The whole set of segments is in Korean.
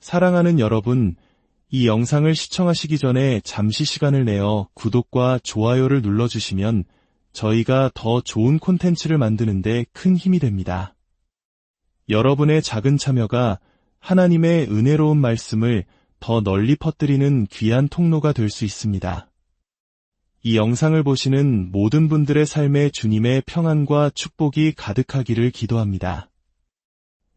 사랑하는 여러분, 이 영상을 시청하시기 전에 잠시 시간을 내어 구독과 좋아요를 눌러주시면 저희가 더 좋은 콘텐츠를 만드는 데 큰 힘이 됩니다. 여러분의 작은 참여가 하나님의 은혜로운 말씀을 더 널리 퍼뜨리는 귀한 통로가 될 수 있습니다. 이 영상을 보시는 모든 분들의 삶에 주님의 평안과 축복이 가득하기를 기도합니다.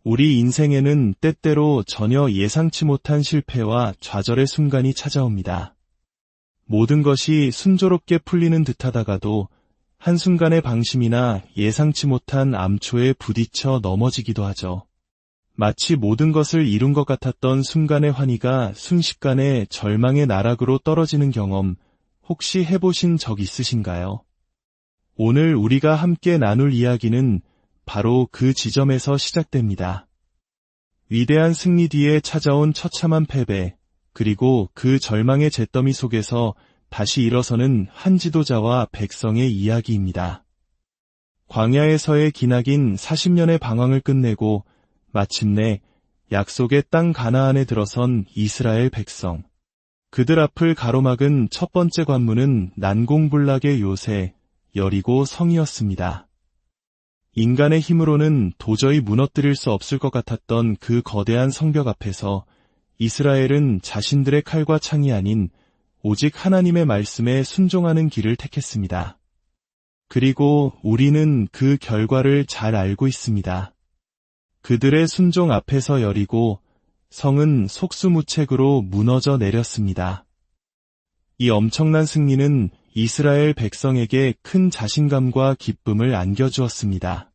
우리 인생에는 때때로 전혀 예상치 못한 실패와 좌절의 순간이 찾아옵니다. 모든 것이 순조롭게 풀리는 듯하다가도 한순간의 방심이나 예상치 못한 암초에 부딪혀 넘어지기도 하죠. 마치 모든 것을 이룬 것 같았던 순간의 환희가 순식간에 절망의 나락으로 떨어지는 경험 혹시 해보신 적 있으신가요? 오늘 우리가 함께 나눌 이야기는 바로 그 지점에서 시작됩니다. 위대한 승리 뒤에 찾아온 처참한 패배, 그리고 그 절망의 잿더미 속에서 다시 일어서는 한 지도자와 백성의 이야기입니다. 광야에서의 기나긴 40년의 방황을 끝내고 마침내 약속의 땅 가나안에 들어선 이스라엘 백성. 그들 앞을 가로막은 첫 번째 관문은 난공불락의 요새, 여리고 성이었습니다. 인간의 힘으로는 도저히 무너뜨릴 수 없을 것 같았던 그 거대한 성벽 앞에서 이스라엘은 자신들의 칼과 창이 아닌 오직 하나님의 말씀에 순종하는 길을 택했습니다. 그리고 우리는 그 결과를 잘 알고 있습니다. 그들의 순종 앞에서 여리고 성은 속수무책으로 무너져 내렸습니다. 이 엄청난 승리는 이스라엘 백성에게 큰 자신감과 기쁨을 안겨주었습니다.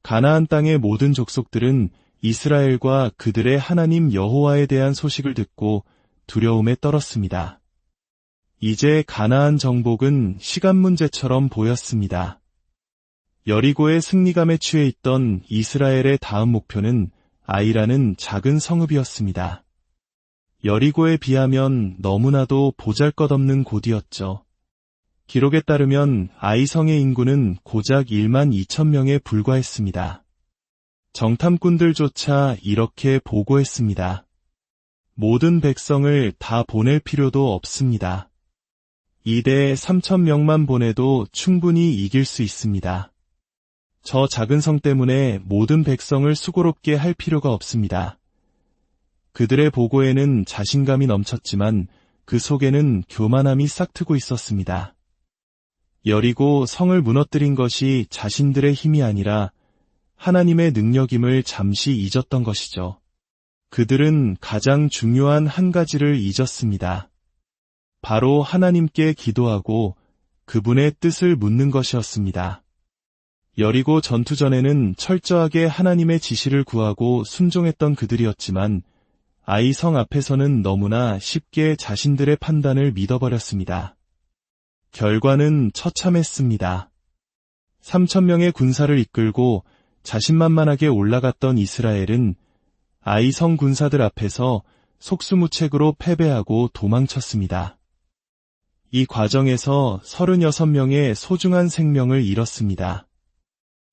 가나안 땅의 모든 족속들은 이스라엘과 그들의 하나님 여호와에 대한 소식을 듣고 두려움에 떨었습니다. 이제 가나안 정복은 시간 문제처럼 보였습니다. 여리고의 승리감에 취해 있던 이스라엘의 다음 목표는 아이라는 작은 성읍이었습니다. 여리고에 비하면 너무나도 보잘것없는 곳이었죠. 기록에 따르면 아이성의 인구는 고작 1만 2천 명에 불과했습니다. 정탐꾼들조차 이렇게 보고했습니다. 모든 백성을 다 보낼 필요도 없습니다. 2대 3천 명만 보내도 충분히 이길 수 있습니다. 저 작은 성 때문에 모든 백성을 수고롭게 할 필요가 없습니다. 그들의 보고에는 자신감이 넘쳤지만 그 속에는 교만함이 싹트고 있었습니다. 여리고 성을 무너뜨린 것이 자신들의 힘이 아니라 하나님의 능력임을 잠시 잊었던 것이죠. 그들은 가장 중요한 한 가지를 잊었습니다. 바로 하나님께 기도하고 그분의 뜻을 묻는 것이었습니다. 여리고 전투 전에는 철저하게 하나님의 지시를 구하고 순종했던 그들이었지만 아이 성 앞에서는 너무나 쉽게 자신들의 판단을 믿어버렸습니다. 결과는 처참했습니다. 3,000명의 군사를 이끌고 자신만만하게 올라갔던 이스라엘은 아이 성 군사들 앞에서 속수무책으로 패배하고 도망쳤습니다. 이 과정에서 36명의 소중한 생명을 잃었습니다.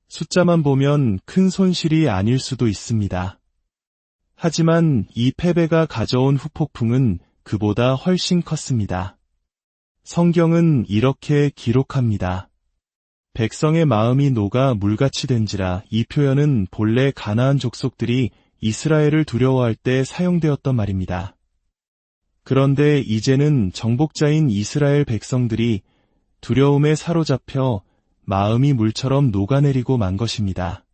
숫자만 보면 큰 손실이 아닐 수도 있습니다. 하지만 이 패배가 가져온 후폭풍은 그보다 훨씬 컸습니다. 성경은 이렇게 기록합니다. 백성의 마음이 녹아 물같이 된지라. 이 표현은 본래 가나안 족속들이 이스라엘을 두려워할 때 사용되었던 말입니다. 그런데 이제는 정복자인 이스라엘 백성들이 두려움에 사로잡혀 마음이 물처럼 녹아내리고 만 것입니다.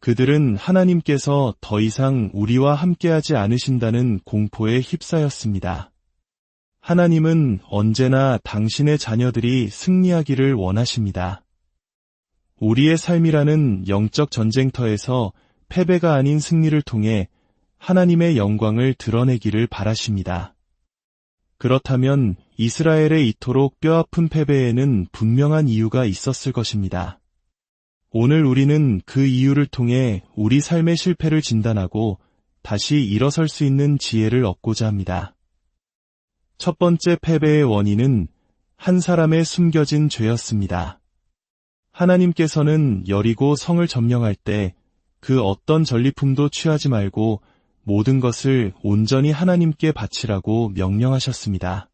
그들은 하나님께서 더 이상 우리와 함께하지 않으신다는 공포에 휩싸였습니다. 하나님은 언제나 당신의 자녀들이 승리하기를 원하십니다. 우리의 삶이라는 영적 전쟁터에서 패배가 아닌 승리를 통해 하나님의 영광을 드러내기를 바라십니다. 그렇다면 이스라엘의 이토록 뼈아픈 패배에는 분명한 이유가 있었을 것입니다. 오늘 우리는 그 이유를 통해 우리 삶의 실패를 진단하고 다시 일어설 수 있는 지혜를 얻고자 합니다. 첫 번째 패배의 원인은 한 사람의 숨겨진 죄였습니다. 하나님께서는 여리고 성을 점령할 때 그 어떤 전리품도 취하지 말고 모든 것을 온전히 하나님께 바치라고 명령하셨습니다.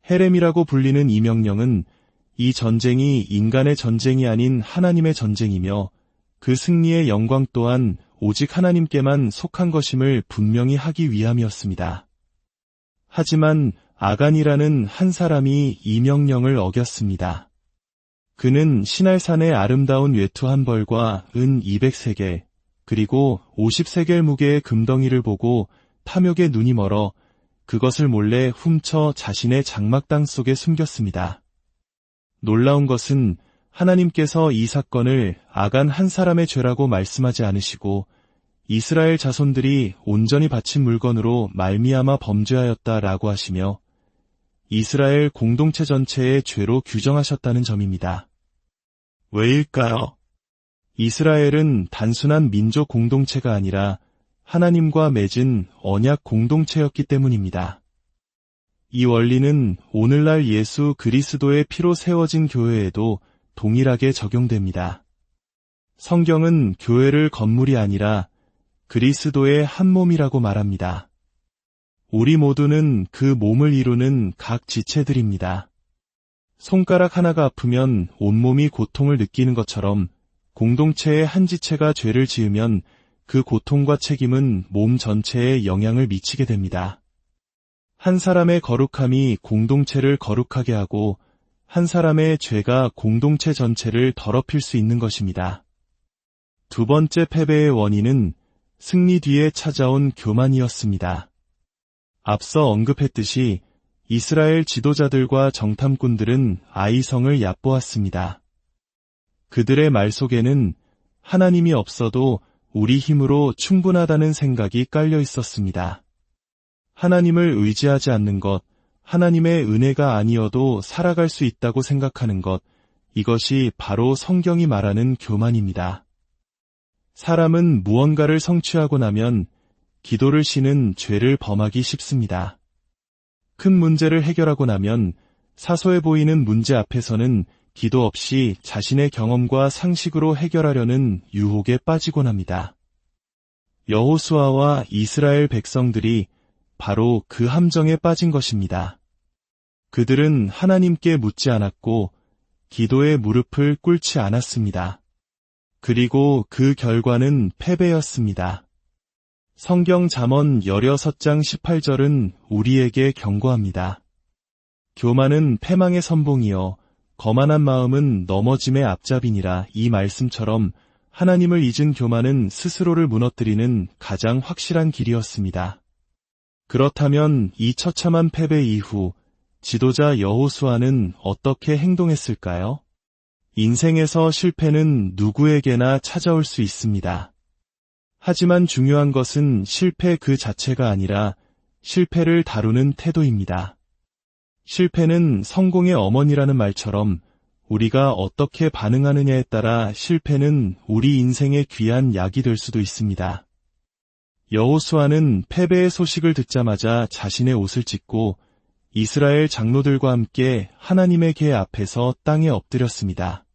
헤렘이라고 불리는 이 명령은 이 전쟁이 인간의 전쟁이 아닌 하나님의 전쟁이며 그 승리의 영광 또한 오직 하나님께만 속한 것임을 분명히 하기 위함이었습니다. 하지만 아간이라는 한 사람이 이 명령을 어겼습니다. 그는 시날산의 아름다운 외투 한 벌과 은 200세겔, 그리고 50세겔 무게의 금덩이를 보고 탐욕에 눈이 멀어 그것을 몰래 훔쳐 자신의 장막당 속에 숨겼습니다. 놀라운 것은 하나님께서 이 사건을 아간 한 사람의 죄라고 말씀하지 않으시고 이스라엘 자손들이 온전히 바친 물건으로 말미암아 범죄하였다라고 하시며 이스라엘 공동체 전체의 죄로 규정하셨다는 점입니다. 왜일까요? 이스라엘은 단순한 민족 공동체가 아니라 하나님과 맺은 언약 공동체였기 때문입니다. 이 원리는 오늘날 예수 그리스도의 피로 세워진 교회에도 동일하게 적용됩니다. 성경은 교회를 건물이 아니라 그리스도의 한 몸이라고 말합니다. 우리 모두는 그 몸을 이루는 각 지체들입니다. 손가락 하나가 아프면 온몸이 고통을 느끼는 것처럼 공동체의 한 지체가 죄를 지으면 그 고통과 책임은 몸 전체에 영향을 미치게 됩니다. 한 사람의 거룩함이 공동체를 거룩하게 하고 한 사람의 죄가 공동체 전체를 더럽힐 수 있는 것입니다. 두 번째 패배의 원인은 승리 뒤에 찾아온 교만이었습니다. 앞서 언급했듯이 이스라엘 지도자들과 정탐꾼들은 아이성을 얕보았습니다. 그들의 말 속에는 하나님이 없어도 우리 힘으로 충분하다는 생각이 깔려 있었습니다. 하나님을 의지하지 않는 것, 하나님의 은혜가 아니어도 살아갈 수 있다고 생각하는 것, 이것이 바로 성경이 말하는 교만입니다. 사람은 무언가를 성취하고 나면 기도를 쉬는 죄를 범하기 쉽습니다. 큰 문제를 해결하고 나면 사소해 보이는 문제 앞에서는 기도 없이 자신의 경험과 상식으로 해결하려는 유혹에 빠지곤 합니다. 여호수아와 이스라엘 백성들이 바로 그 함정에 빠진 것입니다. 그들은 하나님께 묻지 않았고 기도의 무릎을 꿇지 않았습니다. 그리고 그 결과는 패배였습니다. 성경 잠언 16장 18절은 우리에게 경고합니다. 교만은 패망의 선봉이요 거만한 마음은 넘어짐의 앞잡이니라. 이 말씀처럼 하나님을 잊은 교만은 스스로를 무너뜨리는 가장 확실한 길이었습니다. 그렇다면 이 처참한 패배 이후 지도자 여호수아는 어떻게 행동했을까요? 인생에서 실패는 누구에게나 찾아올 수 있습니다. 하지만 중요한 것은 실패 그 자체가 아니라 실패를 다루는 태도입니다. 실패는 성공의 어머니라는 말처럼 우리가 어떻게 반응하느냐에 따라 실패는 우리 인생의 귀한 약이 될 수도 있습니다. 여호수아는 패배의 소식을 듣자마자 자신의 옷을 찢고 이스라엘 장로들과 함께 하나님의 궤 앞에서 땅에 엎드렸습니다.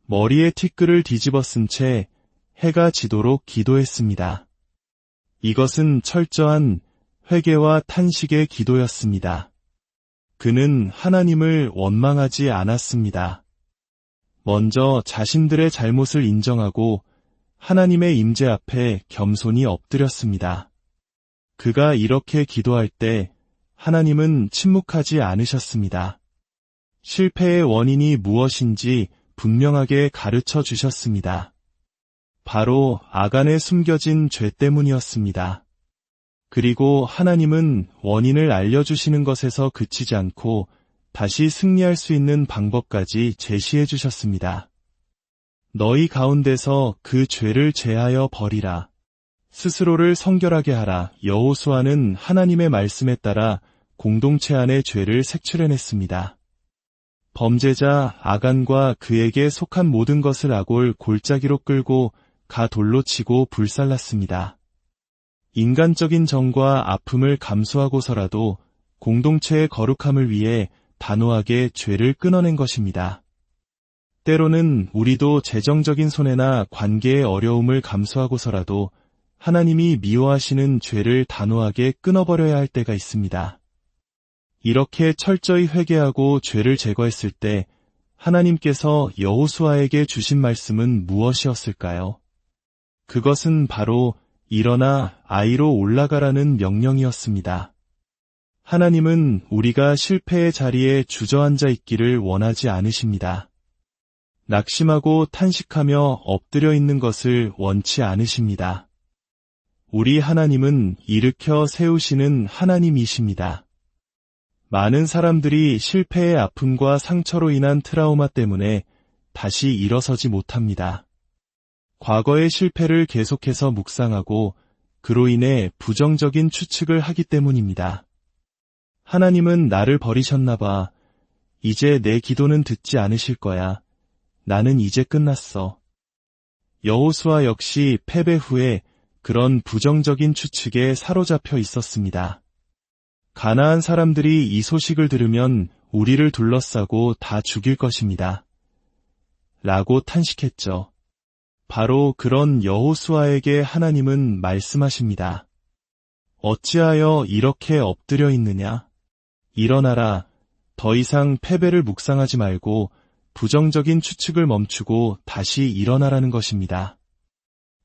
머리에 티끌을 뒤집어 쓴 채 해가 지도록 기도했습니다. 이것은 철저한 회개와 탄식의 기도였습니다. 그는 하나님을 원망하지 않았습니다. 먼저 자신들의 잘못을 인정하고 하나님의 임재 앞에 겸손히 엎드렸습니다. 그가 이렇게 기도할 때 하나님은 침묵하지 않으셨습니다. 실패의 원인이 무엇인지 분명하게 가르쳐 주셨습니다. 바로 아간에 숨겨진 죄 때문이었습니다. 그리고 하나님은 원인을 알려주시는 것에서 그치지 않고 다시 승리할 수 있는 방법까지 제시해 주셨습니다. 너희 가운데서 그 죄를 제하여 버리라. 스스로를 성결하게 하라. 여호수아는 하나님의 말씀에 따라 공동체 안의 죄를 색출해냈습니다. 범죄자 아간과 그에게 속한 모든 것을 아골 골짜기로 끌고 가 돌로 치고 불살랐습니다. 인간적인 정과 아픔을 감수하고서라도 공동체의 거룩함을 위해 단호하게 죄를 끊어낸 것입니다. 때로는 우리도 재정적인 손해나 관계의 어려움을 감수하고서라도 하나님이 미워하시는 죄를 단호하게 끊어버려야 할 때가 있습니다. 이렇게 철저히 회개하고 죄를 제거했을 때 하나님께서 여호수아에게 주신 말씀은 무엇이었을까요? 그것은 바로 일어나 아이로 올라가라는 명령이었습니다. 하나님은 우리가 실패의 자리에 주저앉아 있기를 원하지 않으십니다. 낙심하고 탄식하며 엎드려 있는 것을 원치 않으십니다. 우리 하나님은 일으켜 세우시는 하나님이십니다. 많은 사람들이 실패의 아픔과 상처로 인한 트라우마 때문에 다시 일어서지 못합니다. 과거의 실패를 계속해서 묵상하고 그로 인해 부정적인 추측을 하기 때문입니다. 하나님은 나를 버리셨나 봐. 이제 내 기도는 듣지 않으실 거야. 나는 이제 끝났어. 여호수아 역시 패배 후에 그런 부정적인 추측에 사로잡혀 있었습니다. 가나안 사람들이 이 소식을 들으면 우리를 둘러싸고 다 죽일 것입니다. 라고 탄식했죠. 바로 그런 여호수아에게 하나님은 말씀하십니다. 어찌하여 이렇게 엎드려 있느냐? 일어나라. 더 이상 패배를 묵상하지 말고 부정적인 추측을 멈추고 다시 일어나라는 것입니다.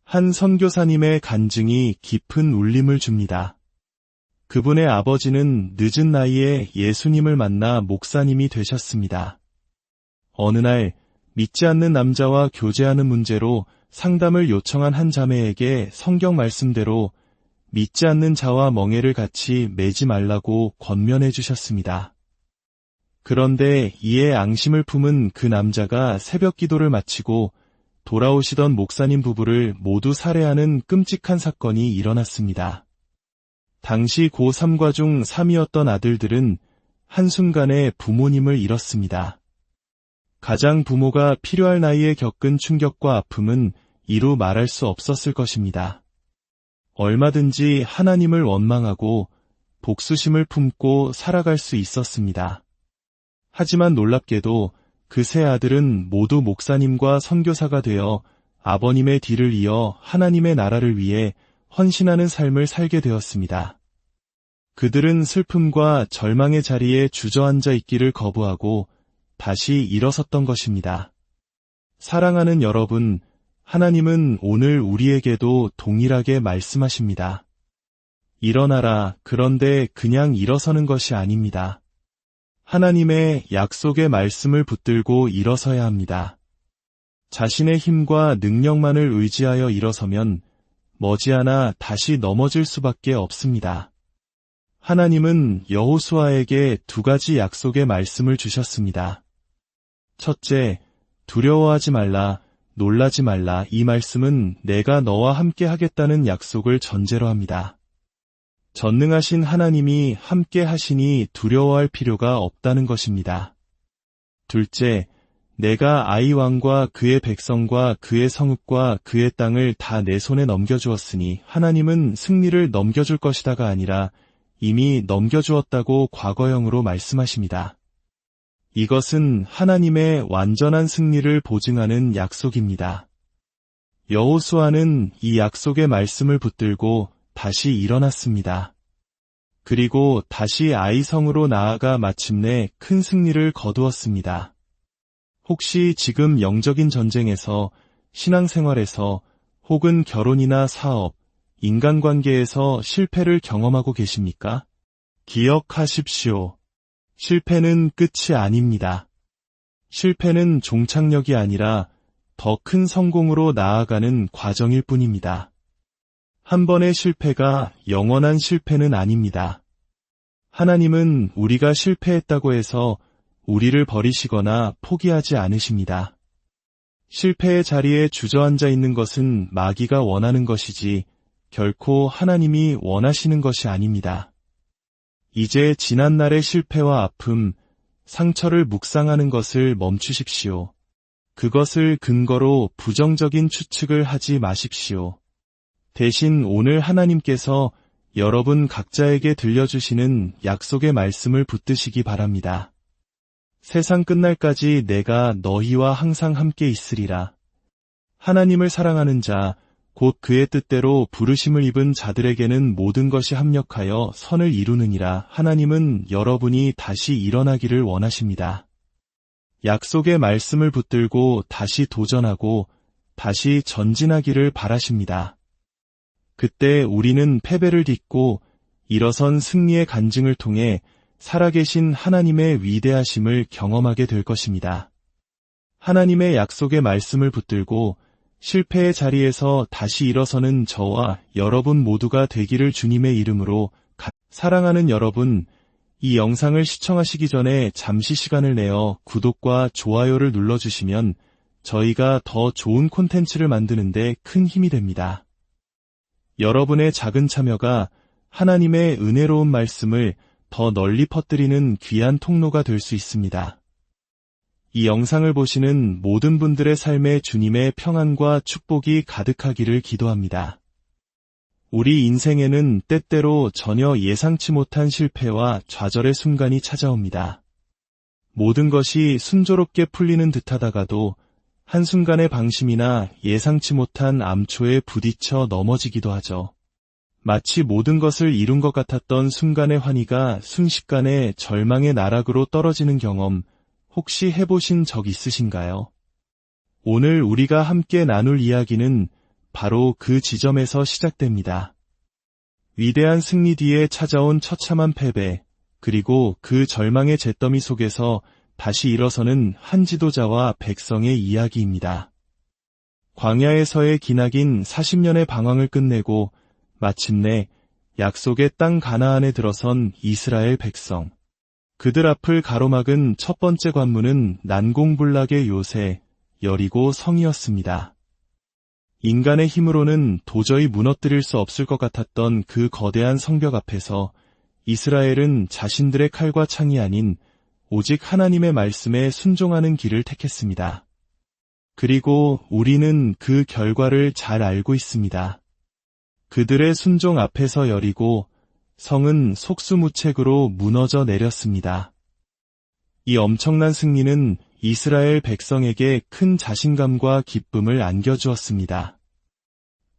한 선교사님의 간증이 깊은 울림을 줍니다. 그분의 아버지는 늦은 나이에 예수님을 만나 목사님이 되셨습니다. 어느 날 믿지 않는 남자와 교제하는 문제로 상담을 요청한 한 자매에게 성경 말씀대로 믿지 않는 자와 멍에를 같이 매지 말라고 권면해 주셨습니다. 그런데 이에 앙심을 품은 그 남자가 새벽 기도를 마치고 돌아오시던 목사님 부부를 모두 살해하는 끔찍한 사건이 일어났습니다. 당시 고3과 중 3이었던 아들들은 한순간에 부모님을 잃었습니다. 가장 부모가 필요할 나이에 겪은 충격과 아픔은 이루 말할 수 없었을 것입니다. 얼마든지 하나님을 원망하고 복수심을 품고 살아갈 수 있었습니다. 하지만 놀랍게도 그 세 아들은 모두 목사님과 선교사가 되어 아버님의 뒤를 이어 하나님의 나라를 위해 헌신하는 삶을 살게 되었습니다. 그들은 슬픔과 절망의 자리에 주저앉아 있기를 거부하고 다시 일어섰던 것입니다. 사랑하는 여러분, 하나님은 오늘 우리에게도 동일하게 말씀하십니다. 일어나라. 그런데 그냥 일어서는 것이 아닙니다. 하나님의 약속의 말씀을 붙들고 일어서야 합니다. 자신의 힘과 능력만을 의지하여 일어서면 머지않아 다시 넘어질 수밖에 없습니다. 하나님은 여호수아에게 두 가지 약속의 말씀을 주셨습니다. 첫째, 두려워하지 말라, 놀라지 말라. 이 말씀은 내가 너와 함께 하겠다는 약속을 전제로 합니다. 전능하신 하나님이 함께 하시니 두려워할 필요가 없다는 것입니다. 둘째, 내가 아이 왕과 그의 백성과 그의 성읍과 그의 땅을 다 내 손에 넘겨주었으니 하나님은 승리를 넘겨줄 것이다가 아니라 이미 넘겨주었다고 과거형으로 말씀하십니다. 이것은 하나님의 완전한 승리를 보증하는 약속입니다. 여호수아는 이 약속의 말씀을 붙들고 다시 일어났습니다. 그리고 다시 아이 성으로 나아가 마침내 큰 승리를 거두었습니다. 혹시 지금 영적인 전쟁에서, 신앙생활에서, 혹은 결혼이나 사업, 인간관계에서 실패를 경험하고 계십니까? 기억하십시오. 실패는 끝이 아닙니다. 실패는 종착역이 아니라 더 큰 성공으로 나아가는 과정일 뿐입니다. 한 번의 실패가 영원한 실패는 아닙니다. 하나님은 우리가 실패했다고 해서 우리를 버리시거나 포기하지 않으십니다. 실패의 자리에 주저앉아 있는 것은 마귀가 원하는 것이지 결코 하나님이 원하시는 것이 아닙니다. 이제 지난날의 실패와 아픔, 상처를 묵상하는 것을 멈추십시오. 그것을 근거로 부정적인 추측을 하지 마십시오. 대신 오늘 하나님께서 여러분 각자에게 들려주시는 약속의 말씀을 붙드시기 바랍니다. 세상 끝날까지 내가 너희와 항상 함께 있으리라. 하나님을 사랑하는 자, 곧 그의 뜻대로 부르심을 입은 자들에게는 모든 것이 합력하여 선을 이루느니라. 하나님은 여러분이 다시 일어나기를 원하십니다. 약속의 말씀을 붙들고 다시 도전하고 다시 전진하기를 바라십니다. 그때 우리는 패배를 딛고 일어선 승리의 간증을 통해 살아계신 하나님의 위대하심을 경험하게 될 것입니다. 하나님의 약속의 말씀을 붙들고 실패의 자리에서 다시 일어서는 저와 여러분 모두가 되기를 주님의 이름으로 사랑하는 여러분, 이 영상을 시청하시기 전에 잠시 시간을 내어 구독과 좋아요를 눌러주시면 저희가 더 좋은 콘텐츠를 만드는데 큰 힘이 됩니다. 여러분의 작은 참여가 하나님의 은혜로운 말씀을 더 널리 퍼뜨리는 귀한 통로가 될 수 있습니다. 이 영상을 보시는 모든 분들의 삶에 주님의 평안과 축복이 가득하기를 기도합니다. 우리 인생에는 때때로 전혀 예상치 못한 실패와 좌절의 순간이 찾아옵니다. 모든 것이 순조롭게 풀리는 듯하다가도 한순간의 방심이나 예상치 못한 암초에 부딪혀 넘어지기도 하죠. 마치 모든 것을 이룬 것 같았던 순간의 환희가 순식간에 절망의 나락으로 떨어지는 경험, 혹시 해보신 적 있으신가요? 오늘 우리가 함께 나눌 이야기는 바로 그 지점에서 시작됩니다. 위대한 승리 뒤에 찾아온 처참한 패배, 그리고 그 절망의 잿더미 속에서 다시 일어서는 한 지도자와 백성의 이야기입니다. 광야에서의 기나긴 40년의 방황을 끝내고 마침내 약속의 땅 가나안에 들어선 이스라엘 백성. 그들 앞을 가로막은 첫 번째 관문은 난공불락의 요새, 여리고 성이었습니다. 인간의 힘으로는 도저히 무너뜨릴 수 없을 것 같았던 그 거대한 성벽 앞에서 이스라엘은 자신들의 칼과 창이 아닌 오직 하나님의 말씀에 순종하는 길을 택했습니다. 그리고 우리는 그 결과를 잘 알고 있습니다. 그들의 순종 앞에서 여리고 성은 속수무책으로 무너져 내렸습니다. 이 엄청난 승리는 이스라엘 백성에게 큰 자신감과 기쁨을 안겨주었습니다.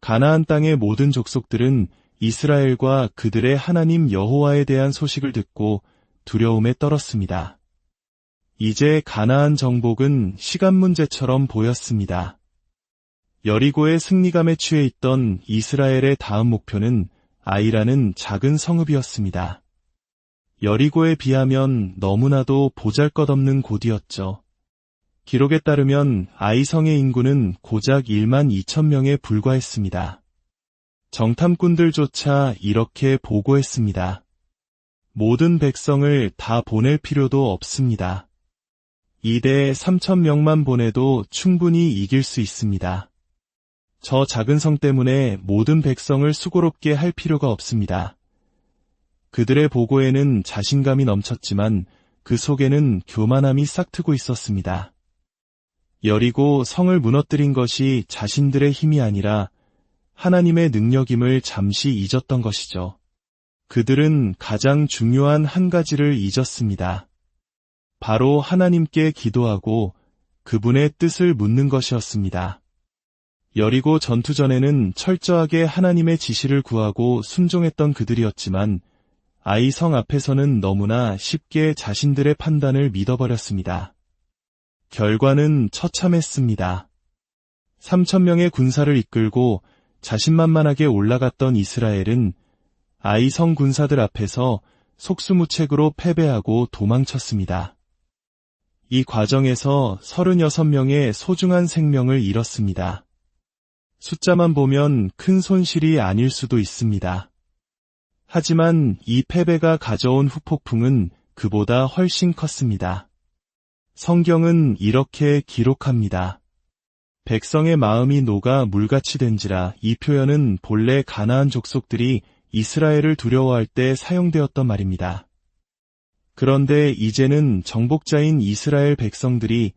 가나안 땅의 모든 족속들은 이스라엘과 그들의 하나님 여호와에 대한 소식을 듣고 두려움에 떨었습니다. 이제 가나안 정복은 시간 문제처럼 보였습니다. 여리고의 승리감에 취해 있던 이스라엘의 다음 목표는 아이라는 작은 성읍이었습니다. 여리고에 비하면 너무나도 보잘것없는 곳이었죠. 기록에 따르면 아이 성의 인구는 고작 1만 2천 명에 불과했습니다. 정탐꾼들조차 이렇게 보고했습니다. 모든 백성을 다 보낼 필요도 없습니다. 2대 3천 명만 보내도 충분히 이길 수 있습니다. 저 작은 성 때문에 모든 백성을 수고롭게 할 필요가 없습니다. 그들의 보고에는 자신감이 넘쳤지만 그 속에는 교만함이 싹트고 있었습니다. 여리고 성을 무너뜨린 것이 자신들의 힘이 아니라 하나님의 능력임을 잠시 잊었던 것이죠. 그들은 가장 중요한 한 가지를 잊었습니다. 바로 하나님께 기도하고 그분의 뜻을 묻는 것이었습니다. 여리고 전투 전에는 철저하게 하나님의 지시를 구하고 순종했던 그들이었지만 아이 성 앞에서는 너무나 쉽게 자신들의 판단을 믿어버렸습니다. 결과는 처참했습니다. 3천 명의 군사를 이끌고 자신만만하게 올라갔던 이스라엘은 아이 성 군사들 앞에서 속수무책으로 패배하고 도망쳤습니다. 이 과정에서 36명의 소중한 생명을 잃었습니다. 숫자만 보면 큰 손실이 아닐 수도 있습니다. 하지만 이 패배가 가져온 후폭풍은 그보다 훨씬 컸습니다. 성경은 이렇게 기록합니다. 백성의 마음이 녹아 물같이 된지라. 이 표현은 본래 가나안 족속들이 이스라엘을 두려워할 때 사용되었던 말입니다. 그런데 이제는 정복자인 이스라엘 백성들이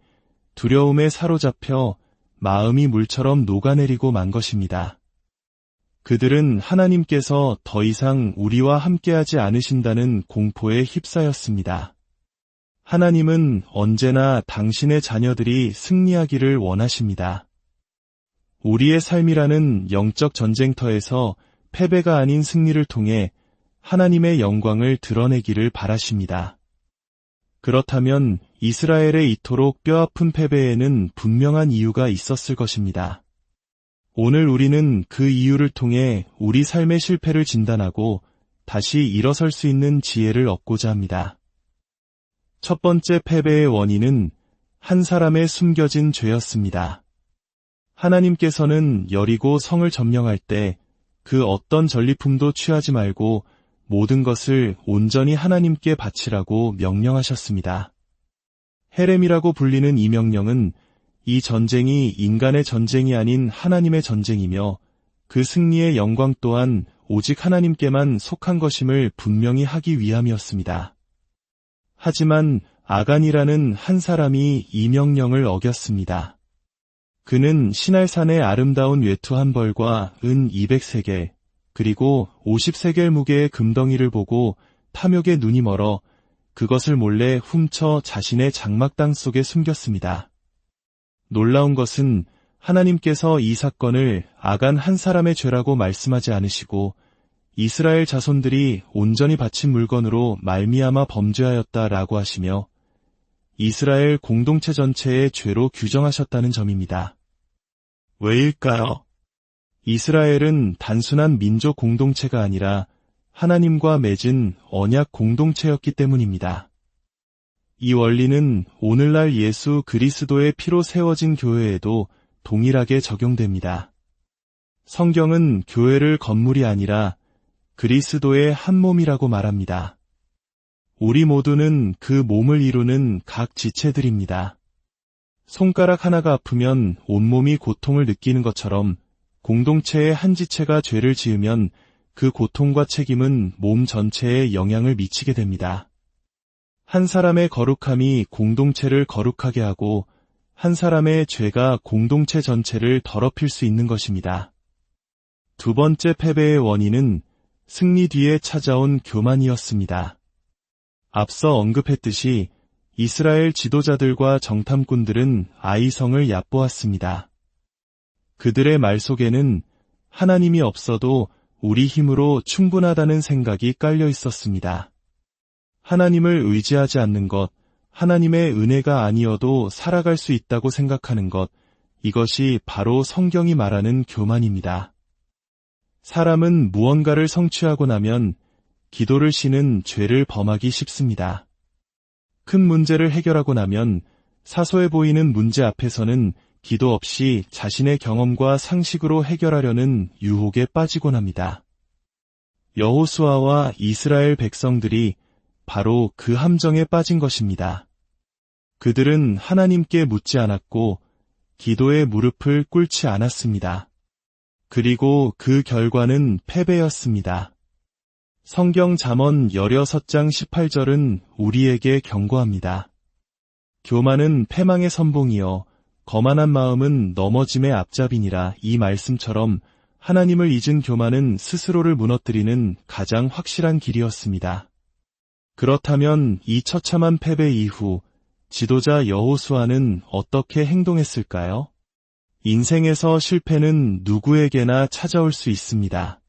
두려움에 사로잡혀 마음이 물처럼 녹아내리고 만 것입니다. 그들은 하나님께서 더 이상 우리와 함께하지 않으신다는 공포에 휩싸였습니다. 하나님은 언제나 당신의 자녀들이 승리하기를 원하십니다. 우리의 삶이라는 영적 전쟁터에서 패배가 아닌 승리를 통해 하나님의 영광을 드러내기를 바라십니다. 그렇다면 이스라엘의 이토록 뼈아픈 패배에는 분명한 이유가 있었을 것입니다. 오늘 우리는 그 이유를 통해 우리 삶의 실패를 진단하고 다시 일어설 수 있는 지혜를 얻고자 합니다. 첫 번째 패배의 원인은 한 사람의 숨겨진 죄였습니다. 하나님께서는 여리고 성을 점령할 때 그 어떤 전리품도 취하지 말고 모든 것을 온전히 하나님께 바치라고 명령하셨습니다. 헤렘이라고 불리는 이 명령은 이 전쟁이 인간의 전쟁이 아닌 하나님의 전쟁이며 그 승리의 영광 또한 오직 하나님께만 속한 것임을 분명히 하기 위함이었습니다. 하지만 아간이라는 한 사람이 이 명령을 어겼습니다. 그는 시날산의 아름다운 외투 한 벌과 은 200세겔, 그리고 50세겔 무게의 금덩이를 보고 탐욕에 눈이 멀어 그것을 몰래 훔쳐 자신의 장막당 속에 숨겼습니다. 놀라운 것은 하나님께서 이 사건을 아간 한 사람의 죄라고 말씀하지 않으시고 이스라엘 자손들이 온전히 바친 물건으로 말미암아 범죄하였다라고 하시며 이스라엘 공동체 전체의 죄로 규정하셨다는 점입니다. 왜일까요? 이스라엘은 단순한 민족 공동체가 아니라 하나님과 맺은 언약 공동체였기 때문입니다. 이 원리는 오늘날 예수 그리스도의 피로 세워진 교회에도 동일하게 적용됩니다. 성경은 교회를 건물이 아니라 그리스도의 한 몸이라고 말합니다. 우리 모두는 그 몸을 이루는 각 지체들입니다. 손가락 하나가 아프면 온몸이 고통을 느끼는 것처럼 공동체의 한 지체가 죄를 지으면 그 고통과 책임은 몸 전체에 영향을 미치게 됩니다. 한 사람의 거룩함이 공동체를 거룩하게 하고 한 사람의 죄가 공동체 전체를 더럽힐 수 있는 것입니다. 두 번째 패배의 원인은 승리 뒤에 찾아온 교만이었습니다. 앞서 언급했듯이 이스라엘 지도자들과 정탐꾼들은 아이성을 얕보았습니다. 그들의 말 속에는 하나님이 없어도 우리 힘으로 충분하다는 생각이 깔려 있었습니다. 하나님을 의지하지 않는 것, 하나님의 은혜가 아니어도 살아갈 수 있다고 생각하는 것, 이것이 바로 성경이 말하는 교만입니다. 사람은 무언가를 성취하고 나면 기도를 쉬는 죄를 범하기 쉽습니다. 큰 문제를 해결하고 나면 사소해 보이는 문제 앞에서는 기도 없이 자신의 경험과 상식으로 해결하려는 유혹에 빠지곤 합니다. 여호수아와 이스라엘 백성들이 바로 그 함정에 빠진 것입니다. 그들은 하나님께 묻지 않았고 기도의 무릎을 꿇지 않았습니다. 그리고 그 결과는 패배였습니다. 성경 잠언 16장 18절은 우리에게 경고합니다. 교만은 패망의 선봉이요 거만한 마음은 넘어짐의 앞잡이니라. 이 말씀처럼 하나님을 잊은 교만은 스스로를 무너뜨리는 가장 확실한 길이었습니다. 그렇다면 이 처참한 패배 이후 지도자 여호수아는 어떻게 행동했을까요? 인생에서 실패는 누구에게나 찾아올 수 있습니다.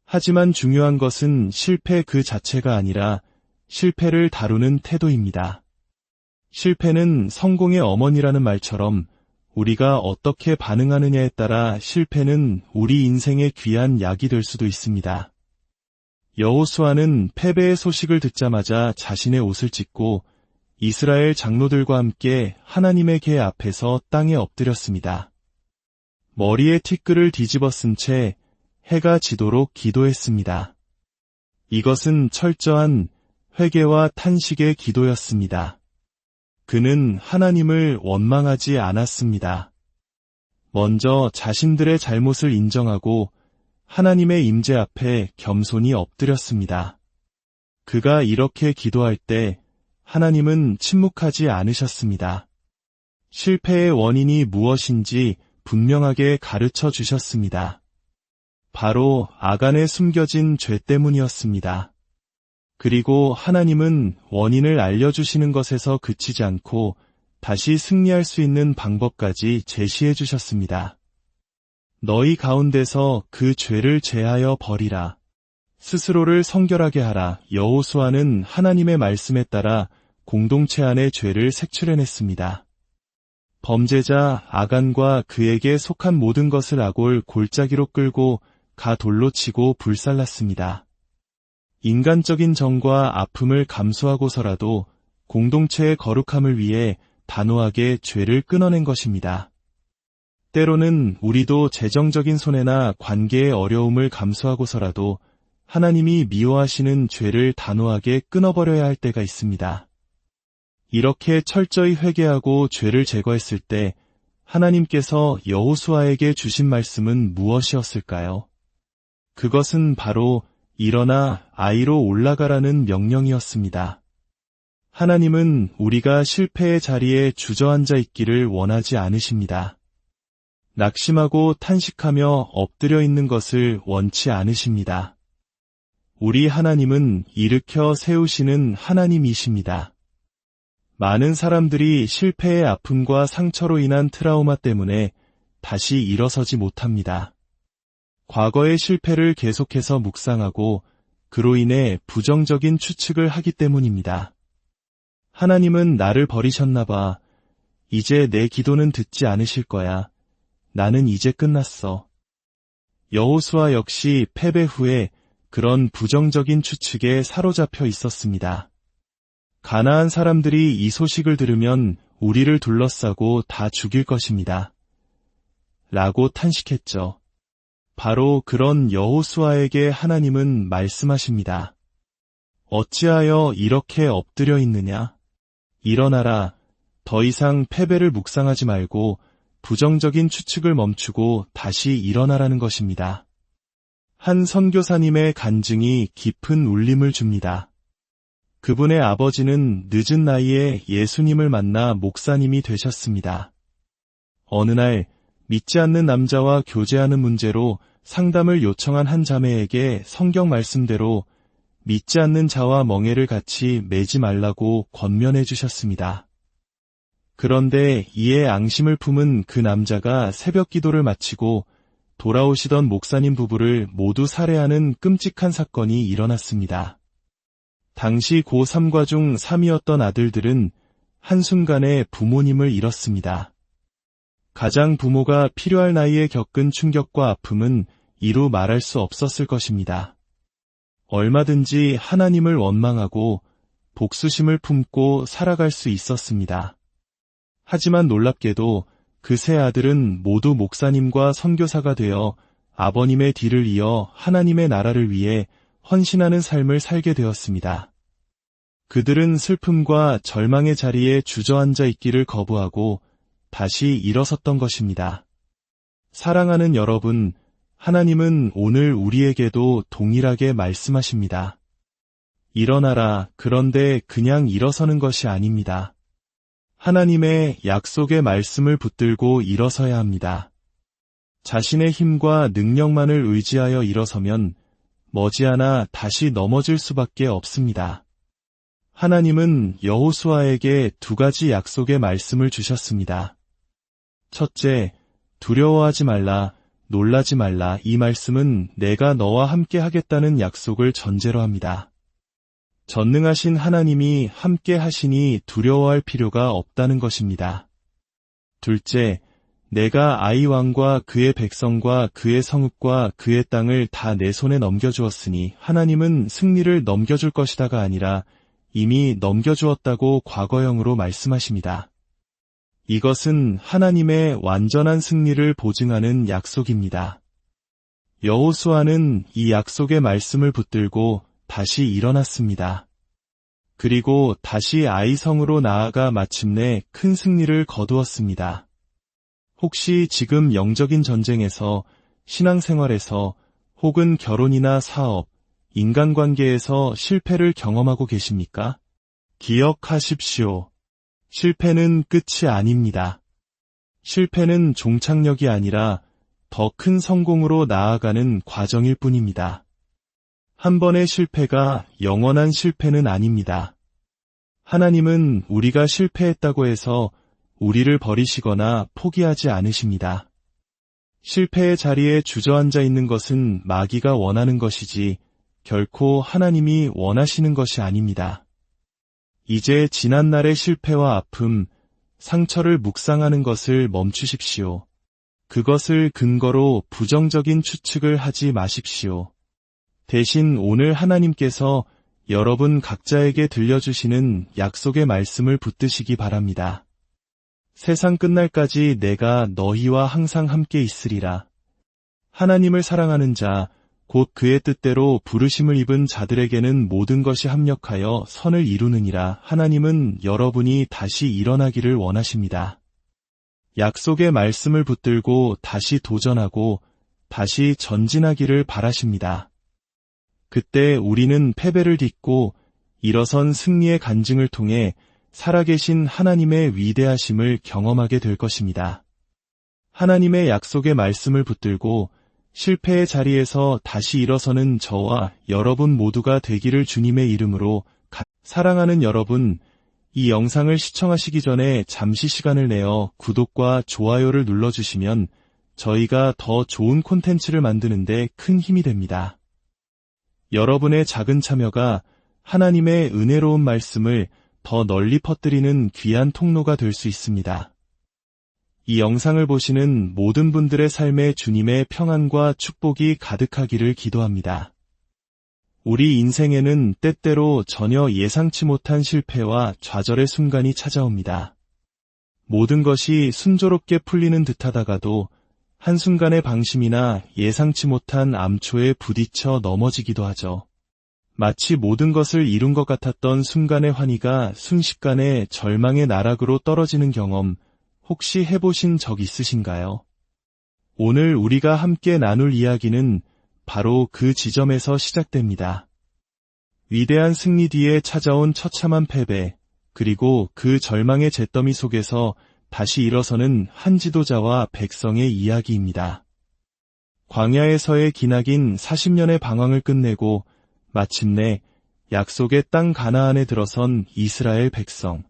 하지만 중요한 것은 실패 그 자체가 아니라 실패를 다루는 태도입니다. 실패는 성공의 어머니라는 말처럼 우리가 어떻게 반응하느냐에 따라 실패는 우리 인생의 귀한 약이 될 수도 있습니다. 여호수아는 패배의 소식을 듣자마자 자신의 옷을 찢고 이스라엘 장로들과 함께 하나님의 궤 앞에서 땅에 엎드렸습니다. 머리에 티끌을 뒤집어 쓴 채 해가 지도록 기도했습니다. 이것은 철저한 회개와 탄식의 기도였습니다. 그는 하나님을 원망하지 않았습니다. 먼저 자신들의 잘못을 인정하고 하나님의 임재 앞에 겸손히 엎드렸습니다. 그가 이렇게 기도할 때 하나님은 침묵하지 않으셨습니다. 실패의 원인이 무엇인지 분명하게 가르쳐 주셨습니다. 바로 아간에 숨겨진 죄 때문이었습니다. 그리고 하나님은 원인을 알려주시는 것에서 그치지 않고 다시 승리할 수 있는 방법까지 제시해 주셨습니다. 너희 가운데서 그 죄를 제하여 버리라. 스스로를 성결하게 하라. 여호수아는 하나님의 말씀에 따라 공동체 안의 죄를 색출해냈습니다. 범죄자 아간과 그에게 속한 모든 것을 아골 골짜기로 끌고 가 돌로 치고 불살랐습니다. 인간적인 정과 아픔을 감수하고서라도 공동체의 거룩함을 위해 단호하게 죄를 끊어낸 것입니다. 때로는 우리도 재정적인 손해나 관계의 어려움을 감수하고서라도 하나님이 미워하시는 죄를 단호하게 끊어버려야 할 때가 있습니다. 이렇게 철저히 회개하고 죄를 제거했을 때 하나님께서 여호수아에게 주신 말씀은 무엇이었을까요? 그것은 바로 일어나 아이로 올라가라는 명령이었습니다. 하나님은 우리가 실패의 자리에 주저앉아 있기를 원하지 않으십니다. 낙심하고 탄식하며 엎드려 있는 것을 원치 않으십니다. 우리 하나님은 일으켜 세우시는 하나님이십니다. 많은 사람들이 실패의 아픔과 상처로 인한 트라우마 때문에 다시 일어서지 못합니다. 과거의 실패를 계속해서 묵상하고 그로 인해 부정적인 추측을 하기 때문입니다. 하나님은 나를 버리셨나 봐. 이제 내 기도는 듣지 않으실 거야. 나는 이제 끝났어. 여호수아 역시 패배 후에 그런 부정적인 추측에 사로잡혀 있었습니다. 가나안 사람들이 이 소식을 들으면 우리를 둘러싸고 다 죽일 것입니다. 라고 탄식했죠. 바로 그런 여호수아에게 하나님은 말씀하십니다. 어찌하여 이렇게 엎드려 있느냐? 일어나라. 더 이상 패배를 묵상하지 말고 부정적인 추측을 멈추고 다시 일어나라는 것입니다. 한 선교사님의 간증이 깊은 울림을 줍니다. 그분의 아버지는 늦은 나이에 예수님을 만나 목사님이 되셨습니다. 어느 날 믿지 않는 남자와 교제하는 문제로 상담을 요청한 한 자매에게 성경 말씀대로 믿지 않는 자와 멍에를 같이 매지 말라고 권면해 주셨습니다. 그런데 이에 앙심을 품은 그 남자가 새벽 기도를 마치고 돌아오시던 목사님 부부를 모두 살해하는 끔찍한 사건이 일어났습니다. 당시 고3과 중 3이었던 아들들은 한순간에 부모님을 잃었습니다. 가장 부모가 필요할 나이에 겪은 충격과 아픔은 이루 말할 수 없었을 것입니다. 얼마든지 하나님을 원망하고 복수심을 품고 살아갈 수 있었습니다. 하지만 놀랍게도 그 세 아들은 모두 목사님과 선교사가 되어 아버님의 뒤를 이어 하나님의 나라를 위해 헌신하는 삶을 살게 되었습니다. 그들은 슬픔과 절망의 자리에 주저앉아 있기를 거부하고 다시 일어섰던 것입니다. 사랑하는 여러분, 하나님은 오늘 우리에게도 동일하게 말씀하십니다. 일어나라. 그런데 그냥 일어서는 것이 아닙니다. 하나님의 약속의 말씀을 붙들고 일어서야 합니다. 자신의 힘과 능력만을 의지하여 일어서면 머지않아 다시 넘어질 수밖에 없습니다. 하나님은 여호수아에게 두 가지 약속의 말씀을 주셨습니다. 첫째, 두려워하지 말라, 놀라지 말라. 이 말씀은 내가 너와 함께 하겠다는 약속을 전제로 합니다. 전능하신 하나님이 함께 하시니 두려워할 필요가 없다는 것입니다. 둘째, 내가 아이 왕과 그의 백성과 그의 성읍과 그의 땅을 다 내 손에 넘겨주었으니 하나님은 승리를 넘겨줄 것이다가 아니라 이미 넘겨주었다고 과거형으로 말씀하십니다. 이것은 하나님의 완전한 승리를 보증하는 약속입니다. 여호수아는 이 약속의 말씀을 붙들고 다시 일어났습니다. 그리고 다시 아이 성으로 나아가 마침내 큰 승리를 거두었습니다. 혹시 지금 영적인 전쟁에서, 신앙생활에서, 혹은 결혼이나 사업, 인간관계에서 실패를 경험하고 계십니까? 기억하십시오. 실패는 끝이 아닙니다. 실패는 종착역이 아니라 더 큰 성공으로 나아가는 과정일 뿐입니다. 한 번의 실패가 영원한 실패는 아닙니다. 하나님은 우리가 실패했다고 해서 우리를 버리시거나 포기하지 않으십니다. 실패의 자리에 주저앉아 있는 것은 마귀가 원하는 것이지 결코 하나님이 원하시는 것이 아닙니다. 이제 지난날의 실패와 아픔, 상처를 묵상하는 것을 멈추십시오. 그것을 근거로 부정적인 추측을 하지 마십시오. 대신 오늘 하나님께서 여러분 각자에게 들려주시는 약속의 말씀을 붙드시기 바랍니다. 세상 끝날까지 내가 너희와 항상 함께 있으리라. 하나님을 사랑하는 자, 곧 그의 뜻대로 부르심을 입은 자들에게는 모든 것이 합력하여 선을 이루느니라. 하나님은 여러분이 다시 일어나기를 원하십니다. 약속의 말씀을 붙들고 다시 도전하고 다시 전진하기를 바라십니다. 그때 우리는 패배를 딛고 일어선 승리의 간증을 통해 살아계신 하나님의 위대하심을 경험하게 될 것입니다. 하나님의 약속의 말씀을 붙들고 실패의 자리에서 다시 일어서는 저와 여러분 모두가 되기를 주님의 이름으로 사랑하는 여러분, 이 영상을 시청하시기 전에 잠시 시간을 내어 구독과 좋아요를 눌러주시면 저희가 더 좋은 콘텐츠를 만드는데 큰 힘이 됩니다. 여러분의 작은 참여가 하나님의 은혜로운 말씀을 더 널리 퍼뜨리는 귀한 통로가 될 수 있습니다. 이 영상을 보시는 모든 분들의 삶에 주님의 평안과 축복이 가득하기를 기도합니다. 우리 인생에는 때때로 전혀 예상치 못한 실패와 좌절의 순간이 찾아옵니다. 모든 것이 순조롭게 풀리는 듯하다가도 한순간의 방심이나 예상치 못한 암초에 부딪혀 넘어지기도 하죠. 마치 모든 것을 이룬 것 같았던 순간의 환희가 순식간에 절망의 나락으로 떨어지는 경험, 혹시 해보신 적 있으신가요? 오늘 우리가 함께 나눌 이야기는 바로 그 지점에서 시작됩니다. 위대한 승리 뒤에 찾아온 처참한 패배, 그리고 그 절망의 잿더미 속에서 다시 일어서는 한 지도자와 백성의 이야기입니다. 광야에서의 기나긴 40년의 방황을 끝내고 마침내 약속의 땅 가나안에 들어선 이스라엘 백성.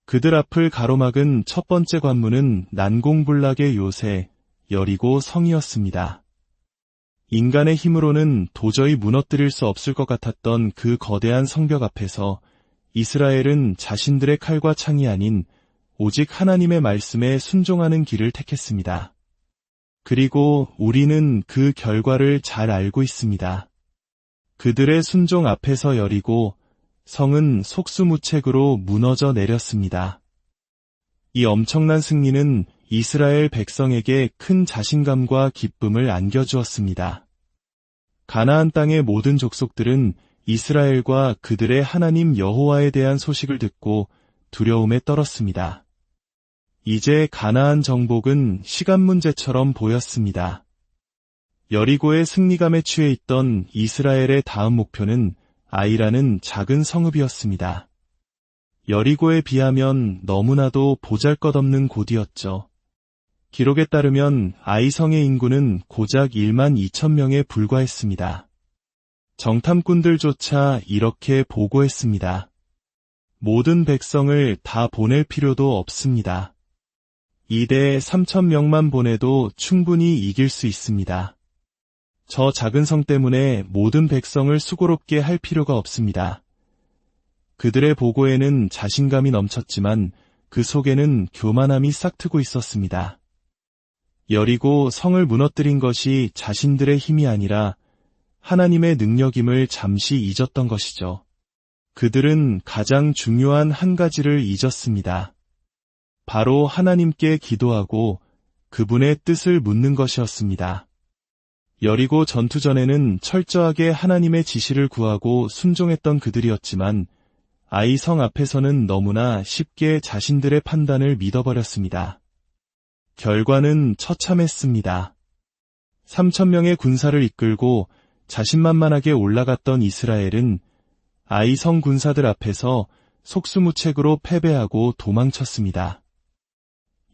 그들 앞을 가로막은 첫 번째 관문은 난공불락의 요새, 여리고 성이었습니다. 인간의 힘으로는 도저히 무너뜨릴 수 없을 것 같았던 그 거대한 성벽 앞에서 이스라엘은 자신들의 칼과 창이 아닌 오직 하나님의 말씀에 순종하는 길을 택했습니다. 그리고 우리는 그 결과를 잘 알고 있습니다. 그들의 순종 앞에서 여리고 성은 속수무책으로 무너져 내렸습니다. 이 엄청난 승리는 이스라엘 백성에게 큰 자신감과 기쁨을 안겨주었습니다. 가나안 땅의 모든 족속들은 이스라엘과 그들의 하나님 여호와에 대한 소식을 듣고 두려움에 떨었습니다. 이제 가나안 정복은 시간 문제처럼 보였습니다. 여리고의 승리감에 취해 있던 이스라엘의 다음 목표는 아이라는 작은 성읍이었습니다. 여리고에 비하면 너무나도 보잘것없는 곳이었죠. 기록에 따르면 아이성의 인구는 고작 1만 2천 명에 불과했습니다. 정탐꾼들조차 이렇게 보고했습니다. 모든 백성을 다 보낼 필요도 없습니다. 2대 3천 명만 보내도 충분히 이길 수 있습니다. 저 작은 성 때문에 모든 백성을 수고롭게 할 필요가 없습니다. 그들의 보고에는 자신감이 넘쳤지만 그 속에는 교만함이 싹트고 있었습니다. 여리고 성을 무너뜨린 것이 자신들의 힘이 아니라 하나님의 능력임을 잠시 잊었던 것이죠. 그들은 가장 중요한 한 가지를 잊었습니다. 바로 하나님께 기도하고 그분의 뜻을 묻는 것이었습니다. 여리고 전투 전에는 철저하게 하나님의 지시를 구하고 순종했던 그들이었지만 아이 성 앞에서는 너무나 쉽게 자신들의 판단을 믿어버렸습니다. 결과는 처참했습니다. 3,000명의 군사를 이끌고 자신만만하게 올라갔던 이스라엘은 아이 성 군사들 앞에서 속수무책으로 패배하고 도망쳤습니다.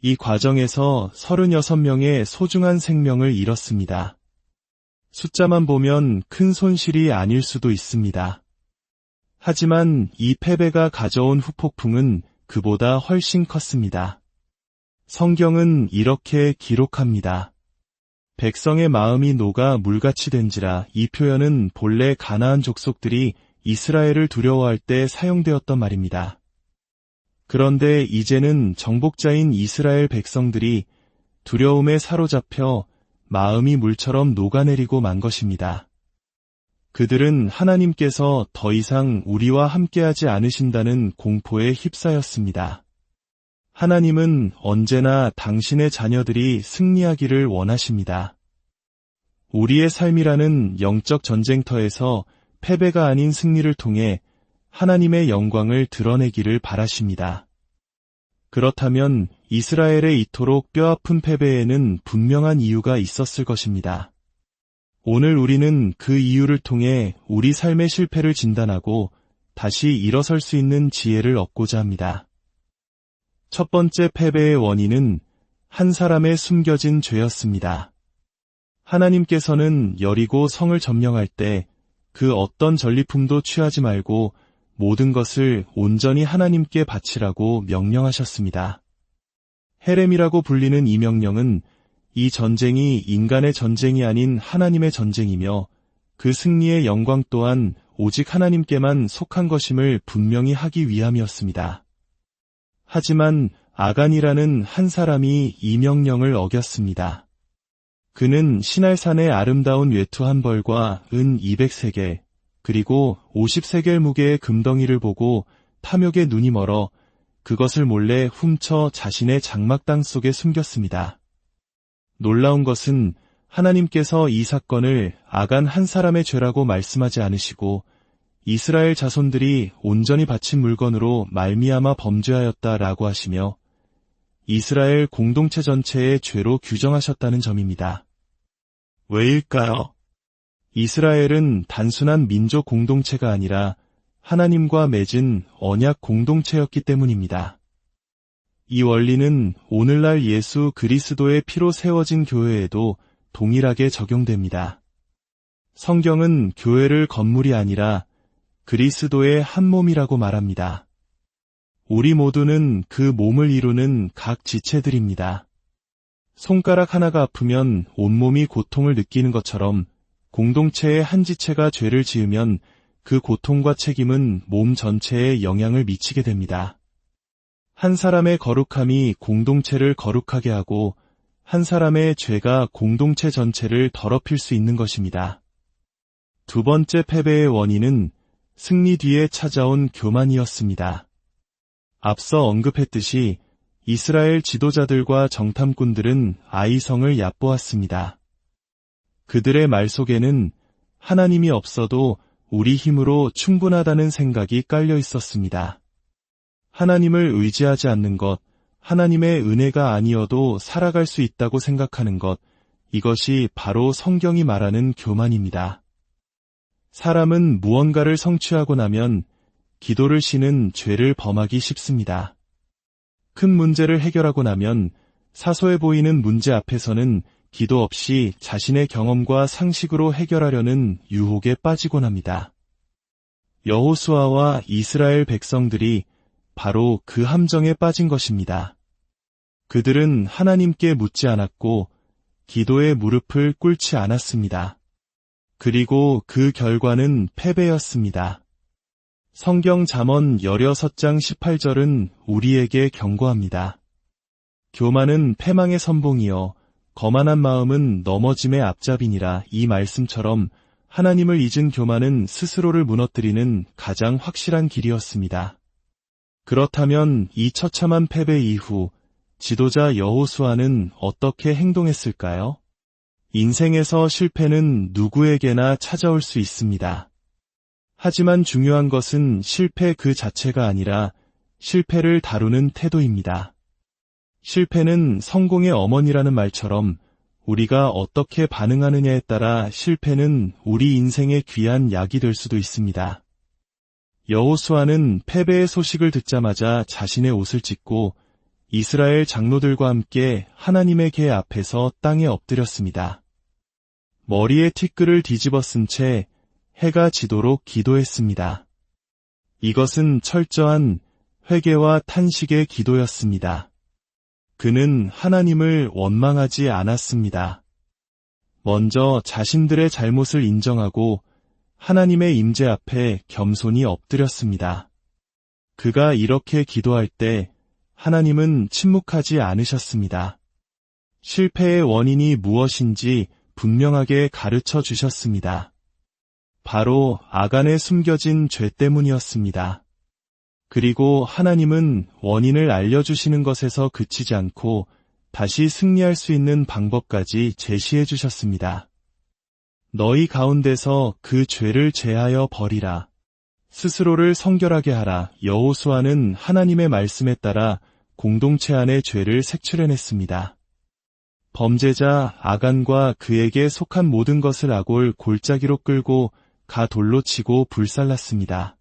이 과정에서 36명의 소중한 생명을 잃었습니다. 숫자만 보면 큰 손실이 아닐 수도 있습니다. 하지만 이 패배가 가져온 후폭풍은 그보다 훨씬 컸습니다. 성경은 이렇게 기록합니다. 백성의 마음이 녹아 물같이 된지라. 이 표현은 본래 가나안 족속들이 이스라엘을 두려워할 때 사용되었던 말입니다. 그런데 이제는 정복자인 이스라엘 백성들이 두려움에 사로잡혀 마음이 물처럼 녹아내리고 만 것입니다. 그들은 하나님께서 더 이상 우리와 함께하지 않으신다는 공포에 휩싸였습니다. 하나님은 언제나 당신의 자녀들이 승리하기를 원하십니다. 우리의 삶이라는 영적 전쟁터에서 패배가 아닌 승리를 통해 하나님의 영광을 드러내기를 바라십니다. 그렇다면 이스라엘의 이토록 뼈아픈 패배에는 분명한 이유가 있었을 것입니다. 오늘 우리는 그 이유를 통해 우리 삶의 실패를 진단하고 다시 일어설 수 있는 지혜를 얻고자 합니다. 첫 번째 패배의 원인은 한 사람의 숨겨진 죄였습니다. 하나님께서는 여리고 성을 점령할 때 그 어떤 전리품도 취하지 말고 모든 것을 온전히 하나님께 바치라고 명령하셨습니다. 헤렘이라고 불리는 이 명령은 이 전쟁이 인간의 전쟁이 아닌 하나님의 전쟁이며 그 승리의 영광 또한 오직 하나님께만 속한 것임을 분명히 하기 위함이었습니다. 하지만 아간이라는 한 사람이 이 명령을 어겼습니다. 그는 시날산의 아름다운 외투 한 벌과 은 200세겔, 그리고 50세겔 무게의 금덩이를 보고 탐욕에 눈이 멀어 그것을 몰래 훔쳐 자신의 장막 땅 속에 숨겼습니다. 놀라운 것은 하나님께서 이 사건을 아간 한 사람의 죄라고 말씀하지 않으시고 이스라엘 자손들이 온전히 바친 물건으로 말미암아 범죄하였다라고 하시며 이스라엘 공동체 전체의 죄로 규정하셨다는 점입니다. 왜일까요? 이스라엘은 단순한 민족 공동체가 아니라 하나님과 맺은 언약 공동체였기 때문입니다. 이 원리는 오늘날 예수 그리스도의 피로 세워진 교회에도 동일하게 적용됩니다. 성경은 교회를 건물이 아니라 그리스도의 한 몸이라고 말합니다. 우리 모두는 그 몸을 이루는 각 지체들입니다. 손가락 하나가 아프면 온몸이 고통을 느끼는 것처럼 공동체의 한 지체가 죄를 지으면 그 고통과 책임은 몸 전체에 영향을 미치게 됩니다. 한 사람의 거룩함이 공동체를 거룩하게 하고 한 사람의 죄가 공동체 전체를 더럽힐 수 있는 것입니다. 두 번째 패배의 원인은 승리 뒤에 찾아온 교만이었습니다. 앞서 언급했듯이 이스라엘 지도자들과 정탐꾼들은 아이성을 얕보았습니다. 그들의 말 속에는 하나님이 없어도 우리 힘으로 충분하다는 생각이 깔려 있었습니다. 하나님을 의지하지 않는 것, 하나님의 은혜가 아니어도 살아갈 수 있다고 생각하는 것, 이것이 바로 성경이 말하는 교만입니다. 사람은 무언가를 성취하고 나면 기도를 쉬는 죄를 범하기 쉽습니다. 큰 문제를 해결하고 나면 사소해 보이는 문제 앞에서는 기도 없이 자신의 경험과 상식으로 해결하려는 유혹에 빠지곤 합니다. 여호수아와 이스라엘 백성들이 바로 그 함정에 빠진 것입니다. 그들은 하나님께 묻지 않았고 기도의 무릎을 꿇지 않았습니다. 그리고 그 결과는 패배였습니다. 성경 잠언 16장 18절은 우리에게 경고합니다. 교만은 패망의 선봉이요 거만한 마음은 넘어짐의 앞잡이니라. 이 말씀처럼 하나님을 잊은 교만은 스스로를 무너뜨리는 가장 확실한 길이었습니다. 그렇다면 이 처참한 패배 이후 지도자 여호수아는 어떻게 행동했을까요? 인생에서 실패는 누구에게나 찾아올 수 있습니다. 하지만 중요한 것은 실패 그 자체가 아니라 실패를 다루는 태도입니다. 실패는 성공의 어머니라는 말처럼 우리가 어떻게 반응하느냐에 따라 실패는 우리 인생의 귀한 약이 될 수도 있습니다. 여호수아는 패배의 소식을 듣자마자 자신의 옷을 찢고 이스라엘 장로들과 함께 하나님의 궤 앞에서 땅에 엎드렸습니다. 머리에 티끌을 뒤집어 쓴 채 해가 지도록 기도했습니다. 이것은 철저한 회개와 탄식의 기도였습니다. 그는 하나님을 원망하지 않았습니다. 먼저 자신들의 잘못을 인정하고 하나님의 임재 앞에 겸손히 엎드렸습니다. 그가 이렇게 기도할 때 하나님은 침묵하지 않으셨습니다. 실패의 원인이 무엇인지 분명하게 가르쳐 주셨습니다. 바로 아간에 숨겨진 죄 때문이었습니다. 그리고 하나님은 원인을 알려주시는 것에서 그치지 않고 다시 승리할 수 있는 방법까지 제시해 주셨습니다. 너희 가운데서 그 죄를 제하여 버리라. 스스로를 성결하게 하라. 여호수아는 하나님의 말씀에 따라 공동체 안의 죄를 색출해냈습니다. 범죄자 아간과 그에게 속한 모든 것을 아골 골짜기로 끌고 가 돌로 치고 불살랐습니다.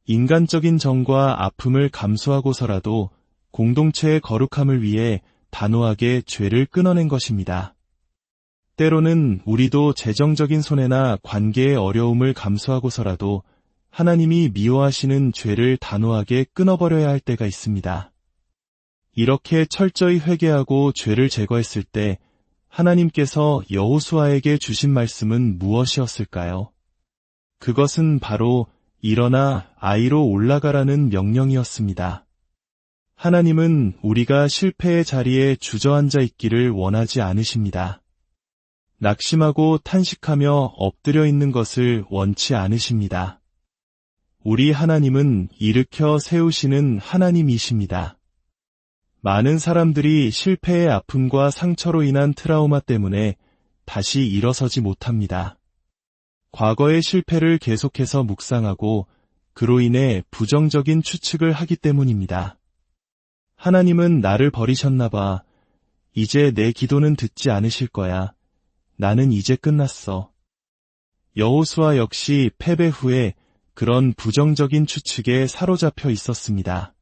인간적인 정과 아픔을 감수하고서라도 공동체의 거룩함을 위해 단호하게 죄를 끊어낸 것입니다. 때로는 우리도 재정적인 손해나 관계의 어려움을 감수하고서라도 하나님이 미워하시는 죄를 단호하게 끊어버려야 할 때가 있습니다. 이렇게 철저히 회개하고 죄를 제거했을 때 하나님께서 여호수아에게 주신 말씀은 무엇이었을까요? 그것은 바로 일어나 아이로 올라가라는 명령이었습니다. 하나님은 우리가 실패의 자리에 주저앉아 있기를 원하지 않으십니다. 낙심하고 탄식하며 엎드려 있는 것을 원치 않으십니다. 우리 하나님은 일으켜 세우시는 하나님이십니다. 많은 사람들이 실패의 아픔과 상처로 인한 트라우마 때문에 다시 일어서지 못합니다. 과거의 실패를 계속해서 묵상하고 그로 인해 부정적인 추측을 하기 때문입니다. 하나님은 나를 버리셨나 봐. 이제 내 기도는 듣지 않으실 거야. 나는 이제 끝났어. 여호수아 역시 패배 후에 그런 부정적인 추측에 사로잡혀 있었습니다.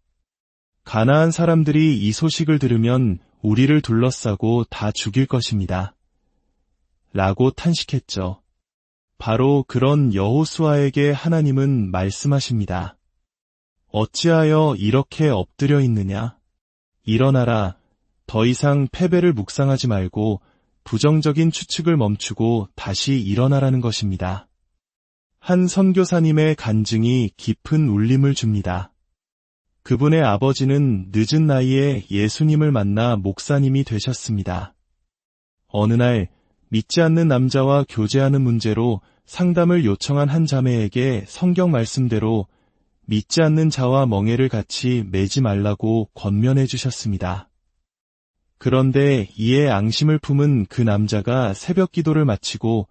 가나안 사람들이 이 소식을 들으면 우리를 둘러싸고 다 죽일 것입니다. 라고 탄식했죠. 바로 그런 여호수아에게 하나님은 말씀하십니다. 어찌하여 이렇게 엎드려 있느냐? 일어나라. 더 이상 패배를 묵상하지 말고 부정적인 추측을 멈추고 다시 일어나라는 것입니다. 한 선교사님의 간증이 깊은 울림을 줍니다. 그분의 아버지는 늦은 나이에 예수님을 만나 목사님이 되셨습니다. 어느 날 믿지 않는 남자와 교제하는 문제로 상담을 요청한 한 자매에게 성경 말씀대로 믿지 않는 자와 멍에를 같이 매지 말라고 권면해 주셨습니다. 그런데 이에 앙심을 품은 그 남자가 새벽 기도를 마치고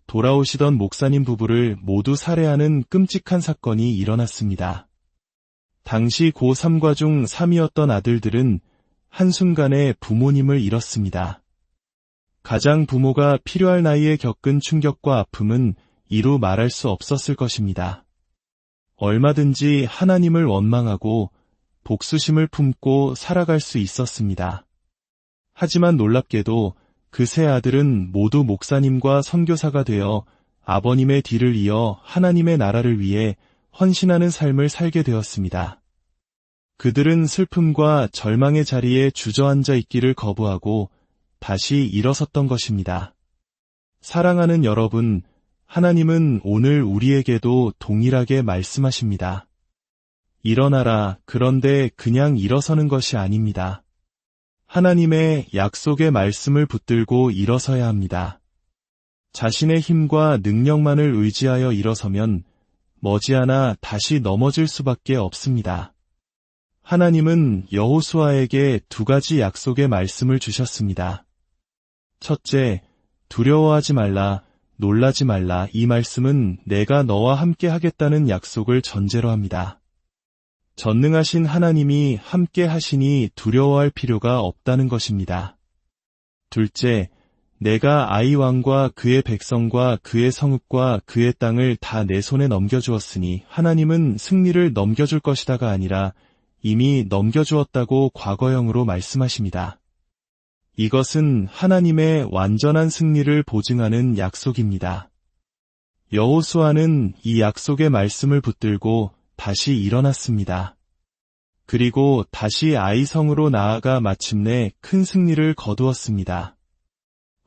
돌아오시던 목사님 부부를 모두 살해하는 끔찍한 사건이 일어났습니다. 당시 고3과 중 3이었던 아들들은 한순간에 부모님을 잃었습니다. 가장 부모가 필요할 나이에 겪은 충격과 아픔은 이루 말할 수 없었을 것입니다. 얼마든지 하나님을 원망하고 복수심을 품고 살아갈 수 있었습니다. 하지만 놀랍게도 그 세 아들은 모두 목사님과 선교사가 되어 아버님의 뒤를 이어 하나님의 나라를 위해 헌신하는 삶을 살게 되었습니다. 그들은 슬픔과 절망의 자리에 주저앉아 있기를 거부하고 다시 일어섰던 것입니다. 사랑하는 여러분, 하나님은 오늘 우리에게도 동일하게 말씀하십니다. 일어나라. 그런데 그냥 일어서는 것이 아닙니다. 하나님의 약속의 말씀을 붙들고 일어서야 합니다. 자신의 힘과 능력만을 의지하여 일어서면 머지않아 다시 넘어질 수밖에 없습니다. 하나님은 여호수아에게 두 가지 약속의 말씀을 주셨습니다. 첫째, 두려워하지 말라, 놀라지 말라. 이 말씀은 내가 너와 함께 하겠다는 약속을 전제로 합니다. 전능하신 하나님이 함께 하시니 두려워할 필요가 없다는 것입니다. 둘째, 내가 아이 왕과 그의 백성과 그의 성읍과 그의 땅을 다 내 손에 넘겨주었으니 하나님은 승리를 넘겨줄 것이다가 아니라 이미 넘겨주었다고 과거형으로 말씀하십니다. 이것은 하나님의 완전한 승리를 보증하는 약속입니다. 여호수아는 이 약속의 말씀을 붙들고 다시 일어났습니다. 그리고 다시 아이 성으로 나아가 마침내 큰 승리를 거두었습니다.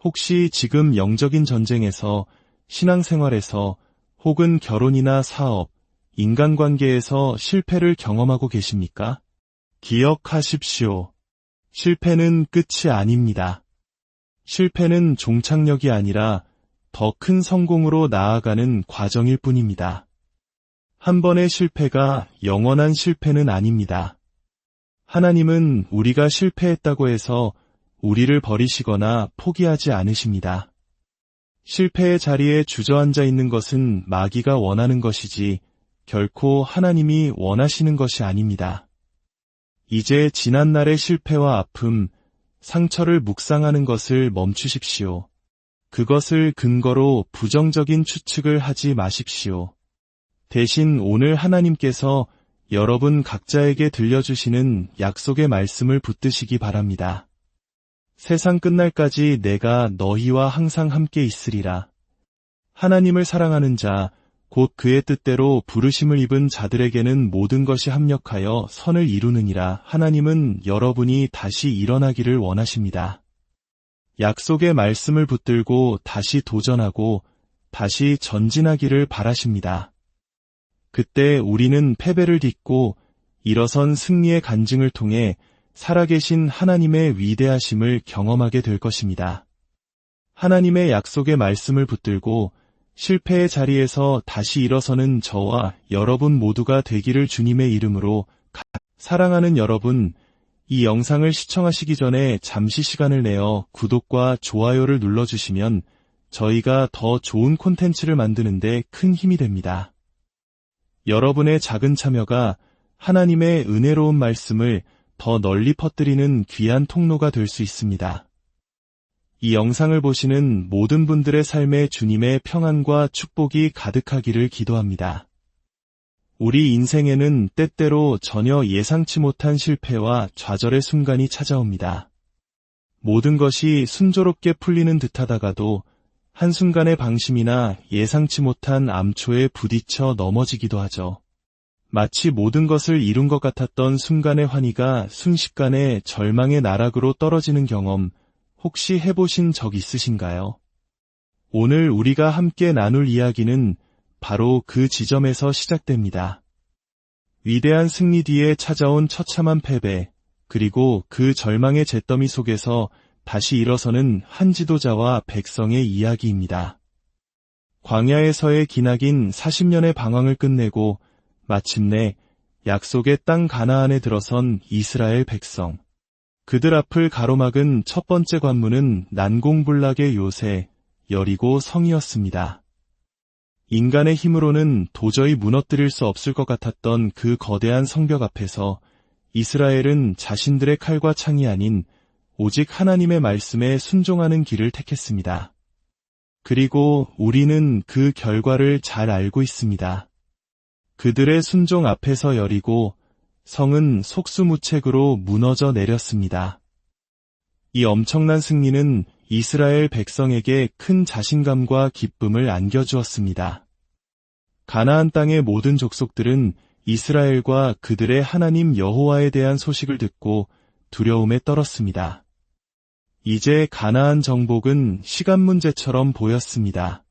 혹시 지금 영적인 전쟁에서, 신앙생활에서, 혹은 결혼이나 사업, 인간관계에서 실패를 경험하고 계십니까? 기억하십시오. 실패는 끝이 아닙니다. 실패는 종착역이 아니라 더 큰 성공으로 나아가는 과정일 뿐입니다. 한 번의 실패가 영원한 실패는 아닙니다. 하나님은 우리가 실패했다고 해서 우리를 버리시거나 포기하지 않으십니다. 실패의 자리에 주저앉아 있는 것은 마귀가 원하는 것이지 결코 하나님이 원하시는 것이 아닙니다. 이제 지난날의 실패와 아픔, 상처를 묵상하는 것을 멈추십시오. 그것을 근거로 부정적인 추측을 하지 마십시오. 대신 오늘 하나님께서 여러분 각자에게 들려주시는 약속의 말씀을 붙드시기 바랍니다. 세상 끝날까지 내가 너희와 항상 함께 있으리라. 하나님을 사랑하는 자, 곧 그의 뜻대로 부르심을 입은 자들에게는 모든 것이 합력하여 선을 이루느니라. 하나님은 여러분이 다시 일어나기를 원하십니다. 약속의 말씀을 붙들고 다시 도전하고 다시 전진하기를 바라십니다. 그때 우리는 패배를 딛고 일어선 승리의 간증을 통해 살아계신 하나님의 위대하심을 경험하게 될 것입니다. 하나님의 약속의 말씀을 붙들고 실패의 자리에서 다시 일어서는 저와 여러분 모두가 되기를 주님의 이름으로 사랑하는 여러분, 이 영상을 시청하시기 전에 잠시 시간을 내어 구독과 좋아요를 눌러주시면 저희가 더 좋은 콘텐츠를 만드는데 큰 힘이 됩니다. 여러분의 작은 참여가 하나님의 은혜로운 말씀을 더 널리 퍼뜨리는 귀한 통로가 될 수 있습니다. 이 영상을 보시는 모든 분들의 삶에 주님의 평안과 축복이 가득하기를 기도합니다. 우리 인생에는 때때로 전혀 예상치 못한 실패와 좌절의 순간이 찾아옵니다. 모든 것이 순조롭게 풀리는 듯하다가도 한순간의 방심이나 예상치 못한 암초에 부딪혀 넘어지기도 하죠. 마치 모든 것을 이룬 것 같았던 순간의 환희가 순식간에 절망의 나락으로 떨어지는 경험, 혹시 해보신 적 있으신가요? 오늘 우리가 함께 나눌 이야기는 바로 그 지점에서 시작됩니다. 위대한 승리 뒤에 찾아온 처참한 패배, 그리고 그 절망의 잿더미 속에서 다시 일어서는 한 지도자와 백성의 이야기입니다. 광야에서의 기나긴 40년의 방황을 끝내고 마침내 약속의 땅 가나안에 들어선 이스라엘 백성. 그들 앞을 가로막은 첫 번째 관문은 난공불락의 요새, 여리고 성이었습니다. 인간의 힘으로는 도저히 무너뜨릴 수 없을 것 같았던 그 거대한 성벽 앞에서 이스라엘은 자신들의 칼과 창이 아닌 오직 하나님의 말씀에 순종하는 길을 택했습니다. 그리고 우리는 그 결과를 잘 알고 있습니다. 그들의 순종 앞에서 여리고 성은 속수무책으로 무너져 내렸습니다. 이 엄청난 승리는 이스라엘 백성에게 큰 자신감과 기쁨을 안겨주었습니다. 가나안 땅의 모든 족속들은 이스라엘과 그들의 하나님 여호와에 대한 소식을 듣고 두려움에 떨었습니다. 이제 가나안 정복은 시간 문제처럼 보였습니다.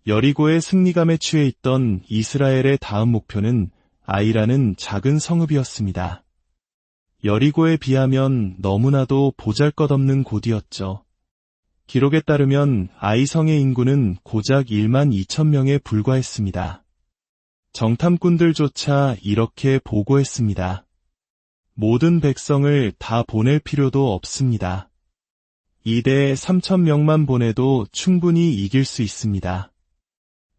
여리고의 승리감에 취해 있던 이스라엘의 다음 목표는 아이라는 작은 성읍이었습니다. 여리고에 비하면 너무나도 보잘것없는 곳이었죠. 기록에 따르면 아이성의 인구는 고작 1만 2천 명에 불과했습니다. 정탐꾼들조차 이렇게 보고했습니다. 모든 백성을 다 보낼 필요도 없습니다. 2대 3천 명만 보내도 충분히 이길 수 있습니다.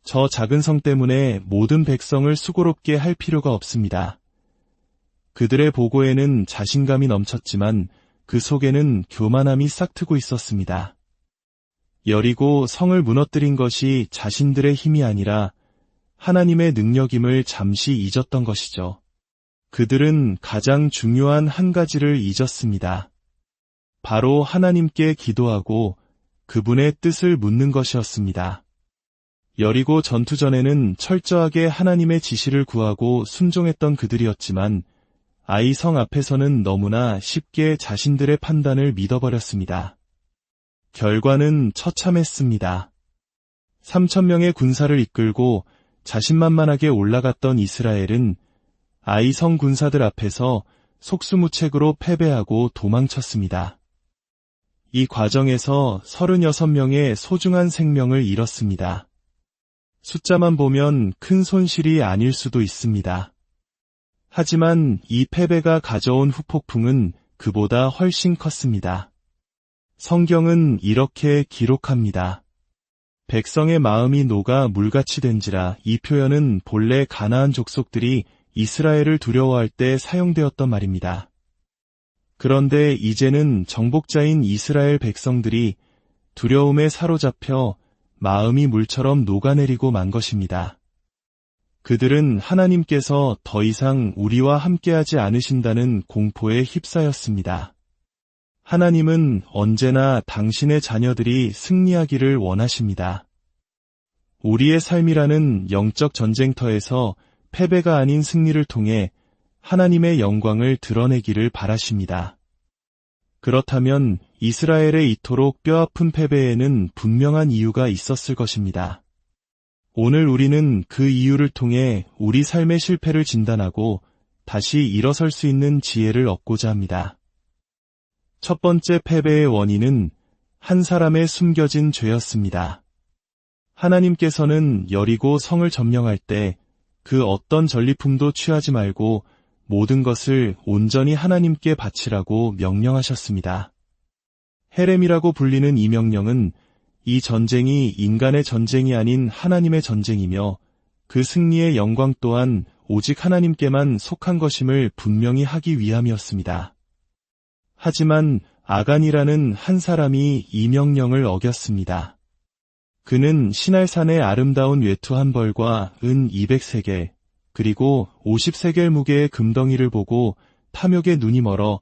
저 작은 성 때문에 모든 백성을 수고롭게 할 필요가 없습니다. 그들의 보고에는 자신감이 넘쳤지만 그 속에는 교만함이 싹트고 있었습니다. 여리고 성을 무너뜨린 것이 자신들의 힘이 아니라 하나님의 능력임을 잠시 잊었던 것이죠. 그들은 가장 중요한 한 가지를 잊었습니다. 바로 하나님께 기도하고 그분의 뜻을 묻는 것이었습니다. 여리고 전투 전에는 철저하게 하나님의 지시를 구하고 순종했던 그들이었지만 아이 성 앞에서는 너무나 쉽게 자신들의 판단을 믿어버렸습니다. 결과는 처참했습니다. 3,000명의 군사를 이끌고 자신만만하게 올라갔던 이스라엘은 아이성 군사들 앞에서 속수무책으로 패배하고 도망쳤습니다. 이 과정에서 36명의 소중한 생명을 잃었습니다. 숫자만 보면 큰 손실이 아닐 수도 있습니다. 하지만 이 패배가 가져온 후폭풍은 그보다 훨씬 컸습니다. 성경은 이렇게 기록합니다. 백성의 마음이 녹아 물같이 된지라. 이 표현은 본래 가나안 족속들이 이스라엘을 두려워할 때 사용되었던 말입니다. 그런데 이제는 정복자인 이스라엘 백성들이 두려움에 사로잡혀 마음이 물처럼 녹아내리고 만 것입니다. 그들은 하나님께서 더 이상 우리와 함께하지 않으신다는 공포에 휩싸였습니다. 하나님은 언제나 당신의 자녀들이 승리하기를 원하십니다. 우리의 삶이라는 영적 전쟁터에서 패배가 아닌 승리를 통해 하나님의 영광을 드러내기를 바라십니다. 그렇다면 이스라엘의 이토록 뼈아픈 패배에는 분명한 이유가 있었을 것입니다. 오늘 우리는 그 이유를 통해 우리 삶의 실패를 진단하고 다시 일어설 수 있는 지혜를 얻고자 합니다. 첫 번째 패배의 원인은 한 사람의 숨겨진 죄였습니다. 하나님께서는 여리고 성을 점령할 때 그 어떤 전리품도 취하지 말고 모든 것을 온전히 하나님께 바치라고 명령하셨습니다. 헤렘이라고 불리는 이 명령은 이 전쟁이 인간의 전쟁이 아닌 하나님의 전쟁이며 그 승리의 영광 또한 오직 하나님께만 속한 것임을 분명히 하기 위함이었습니다. 하지만 아간이라는 한 사람이 이 명령을 어겼습니다. 그는 시날산의 아름다운 외투 한 벌과 은 200세겔, 그리고 50세겔 무게의 금덩이를 보고 탐욕에 눈이 멀어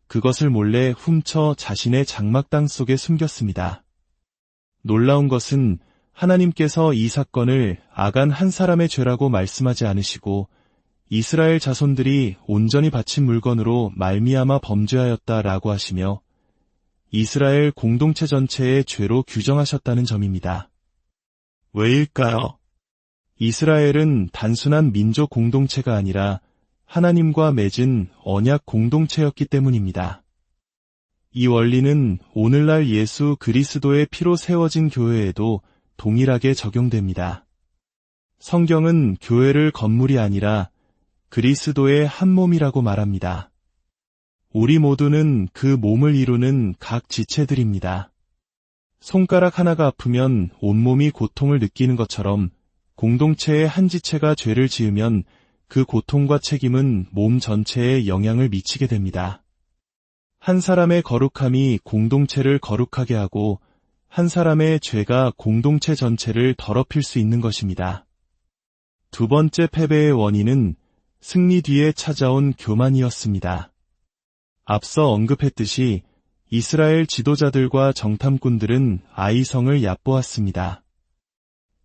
그것을 몰래 훔쳐 자신의 장막 땅 속에 숨겼습니다. 놀라운 것은 하나님께서 이 사건을 아간 한 사람의 죄라고 말씀하지 않으시고 이스라엘 자손들이 온전히 바친 물건으로 말미암아 범죄하였다라고 하시며 이스라엘 공동체 전체의 죄로 규정하셨다는 점입니다. 왜일까요? 이스라엘은 단순한 민족 공동체가 아니라 하나님과 맺은 언약 공동체였기 때문입니다. 이 원리는 오늘날 예수 그리스도의 피로 세워진 교회에도 동일하게 적용됩니다. 성경은 교회를 건물이 아니라 그리스도의 한 몸이라고 말합니다. 우리 모두는 그 몸을 이루는 각 지체들입니다. 손가락 하나가 아프면 온몸이 고통을 느끼는 것처럼 공동체의 한 지체가 죄를 지으면 그 고통과 책임은 몸 전체에 영향을 미치게 됩니다. 한 사람의 거룩함이 공동체를 거룩하게 하고 한 사람의 죄가 공동체 전체를 더럽힐 수 있는 것입니다. 두 번째 패배의 원인은 승리 뒤에 찾아온 교만이었습니다. 앞서 언급했듯이 이스라엘 지도자들과 정탐꾼들은 아이성을 얕보았습니다.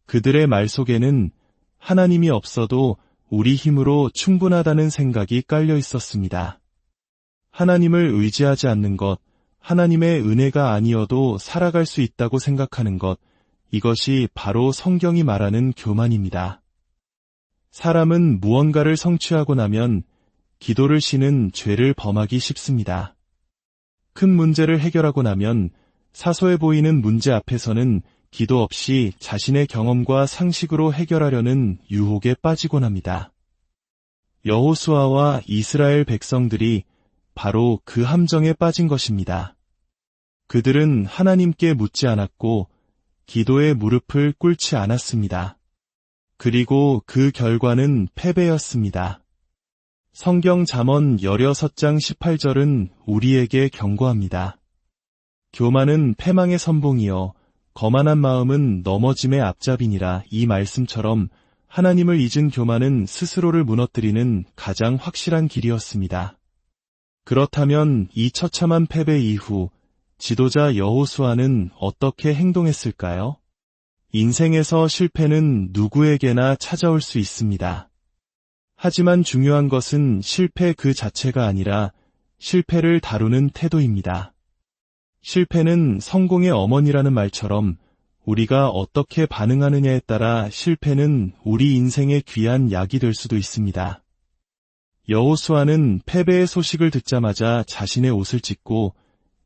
그들의 말 속에는 하나님이 없어도 우리 힘으로 충분하다는 생각이 깔려 있었습니다. 하나님을 의지하지 않는 것, 하나님의 은혜가 아니어도 살아갈 수 있다고 생각하는 것, 이것이 바로 성경이 말하는 교만입니다. 사람은 무언가를 성취하고 나면 기도를 쉬는 죄를 범하기 쉽습니다. 큰 문제를 해결하고 나면 사소해 보이는 문제 앞에서는 기도 없이 자신의 경험과 상식으로 해결하려는 유혹에 빠지곤 합니다. 여호수아와 이스라엘 백성들이 바로 그 함정에 빠진 것입니다. 그들은 하나님께 묻지 않았고 기도의 무릎을 꿇지 않았습니다. 그리고 그 결과는 패배였습니다. 성경 잠언 16장 18절은 우리에게 경고합니다. 교만은 패망의 선봉이요 거만한 마음은 넘어짐의 앞잡이니라. 이 말씀처럼 하나님을 잊은 교만은 스스로를 무너뜨리는 가장 확실한 길이었습니다. 그렇다면 이 처참한 패배 이후 지도자 여호수아는 어떻게 행동했을까요? 인생에서 실패는 누구에게나 찾아올 수 있습니다. 하지만 중요한 것은 실패 그 자체가 아니라 실패를 다루는 태도입니다. 실패는 성공의 어머니라는 말처럼 우리가 어떻게 반응하느냐에 따라 실패는 우리 인생의 귀한 약이 될 수도 있습니다. 여호수아는 패배의 소식을 듣자마자 자신의 옷을 찢고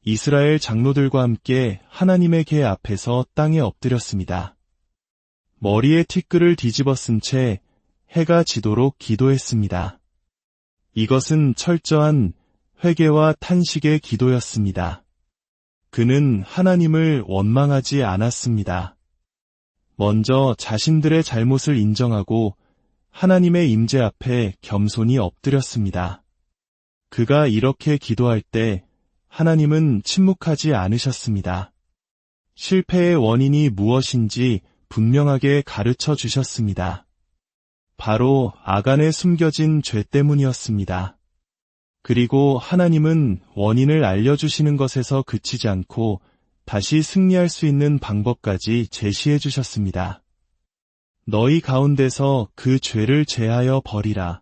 이스라엘 장로들과 함께 하나님의 궤 앞에서 땅에 엎드렸습니다. 머리에 티끌을 뒤집어 쓴 채 해가 지도록 기도했습니다. 이것은 철저한 회개와 탄식의 기도였습니다. 그는 하나님을 원망하지 않았습니다. 먼저 자신들의 잘못을 인정하고 하나님의 임재 앞에 겸손히 엎드렸습니다. 그가 이렇게 기도할 때 하나님은 침묵하지 않으셨습니다. 실패의 원인이 무엇인지 분명하게 가르쳐 주셨습니다. 바로 아간에 숨겨진 죄 때문이었습니다. 그리고 하나님은 원인을 알려주시는 것에서 그치지 않고 다시 승리할 수 있는 방법까지 제시해 주셨습니다. 너희 가운데서 그 죄를 제하여 버리라.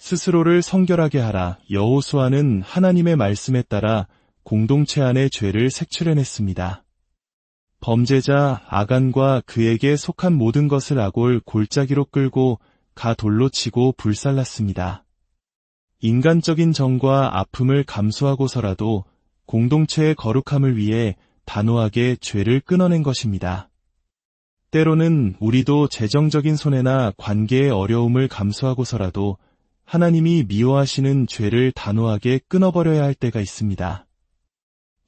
스스로를 성결하게 하라. 여호수아는 하나님의 말씀에 따라 공동체 안의 죄를 색출해냈습니다. 범죄자 아간과 그에게 속한 모든 것을 아골 골짜기로 끌고 가 돌로 치고 불살랐습니다. 인간적인 정과 아픔을 감수하고서라도 공동체의 거룩함을 위해 단호하게 죄를 끊어낸 것입니다. 때로는 우리도 재정적인 손해나 관계의 어려움을 감수하고서라도 하나님이 미워하시는 죄를 단호하게 끊어버려야 할 때가 있습니다.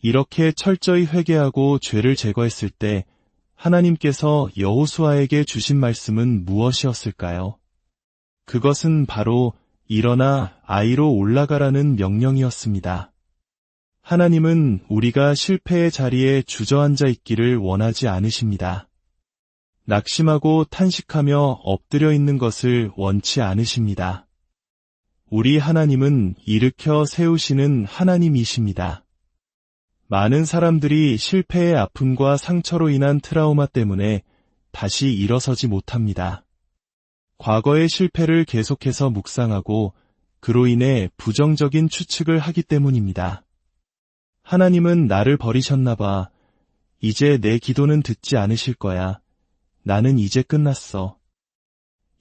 이렇게 철저히 회개하고 죄를 제거했을 때 하나님께서 여호수아에게 주신 말씀은 무엇이었을까요? 그것은 바로 일어나 아이로 올라가라는 명령이었습니다. 하나님은 우리가 실패의 자리에 주저앉아 있기를 원하지 않으십니다. 낙심하고 탄식하며 엎드려 있는 것을 원치 않으십니다. 우리 하나님은 일으켜 세우시는 하나님이십니다. 많은 사람들이 실패의 아픔과 상처로 인한 트라우마 때문에 다시 일어서지 못합니다. 과거의 실패를 계속해서 묵상하고 그로 인해 부정적인 추측을 하기 때문입니다. 하나님은 나를 버리셨나 봐. 이제 내 기도는 듣지 않으실 거야. 나는 이제 끝났어.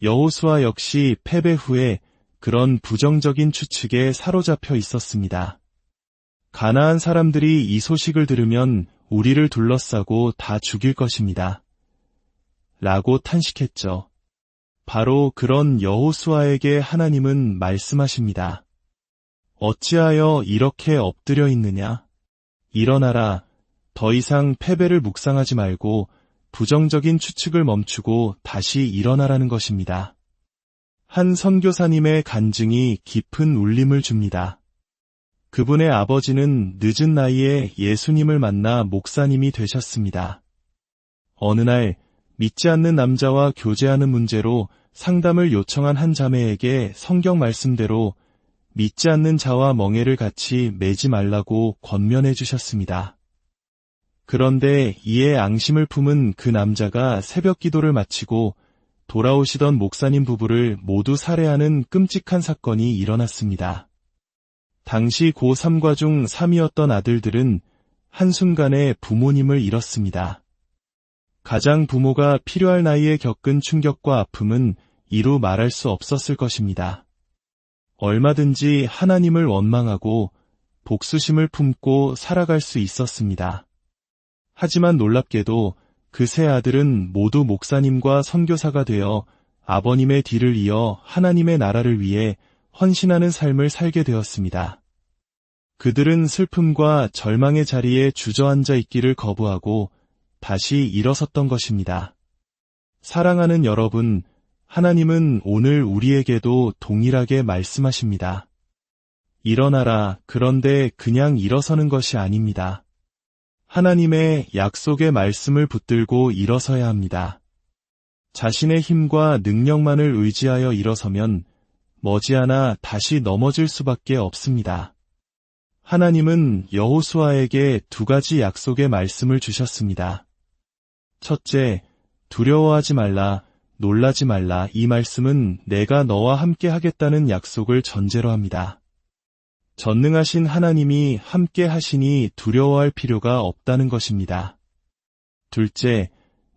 여호수아 역시 패배 후에 그런 부정적인 추측에 사로잡혀 있었습니다. 가나안 사람들이 이 소식을 들으면 우리를 둘러싸고 다 죽일 것입니다. 라고 탄식했죠. 바로 그런 여호수아에게 하나님은 말씀하십니다. 어찌하여 이렇게 엎드려 있느냐? 일어나라. 더 이상 패배를 묵상하지 말고 부정적인 추측을 멈추고 다시 일어나라는 것입니다. 한 선교사님의 간증이 깊은 울림을 줍니다. 그분의 아버지는 늦은 나이에 예수님을 만나 목사님이 되셨습니다. 어느 날 믿지 않는 남자와 교제하는 문제로 상담을 요청한 한 자매에게 성경 말씀대로 믿지 않는 자와 멍에를 같이 매지 말라고 권면해 주셨습니다. 그런데 이에 앙심을 품은 그 남자가 새벽 기도를 마치고 돌아오시던 목사님 부부를 모두 살해하는 끔찍한 사건이 일어났습니다. 당시 고3과 중 3이었던 아들들은 한순간에 부모님을 잃었습니다. 가장 부모가 필요할 나이에 겪은 충격과 아픔은 이루 말할 수 없었을 것입니다. 얼마든지 하나님을 원망하고 복수심을 품고 살아갈 수 있었습니다. 하지만 놀랍게도 그 세 아들은 모두 목사님과 선교사가 되어 아버님의 뒤를 이어 하나님의 나라를 위해 헌신하는 삶을 살게 되었습니다. 그들은 슬픔과 절망의 자리에 주저앉아 있기를 거부하고 다시 일어섰던 것입니다. 사랑하는 여러분, 하나님은 오늘 우리에게도 동일하게 말씀하십니다. 일어나라. 그런데 그냥 일어서는 것이 아닙니다. 하나님의 약속의 말씀을 붙들고 일어서야 합니다. 자신의 힘과 능력만을 의지하여 일어서면 머지않아 다시 넘어질 수밖에 없습니다. 하나님은 여호수아에게 두 가지 약속의 말씀을 주셨습니다. 첫째, 두려워하지 말라, 놀라지 말라. 이 말씀은 내가 너와 함께 하겠다는 약속을 전제로 합니다. 전능하신 하나님이 함께 하시니 두려워할 필요가 없다는 것입니다. 둘째,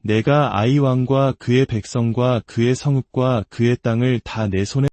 내가 아이 왕과 그의 백성과 그의 성읍과 그의 땅을 다 내 손에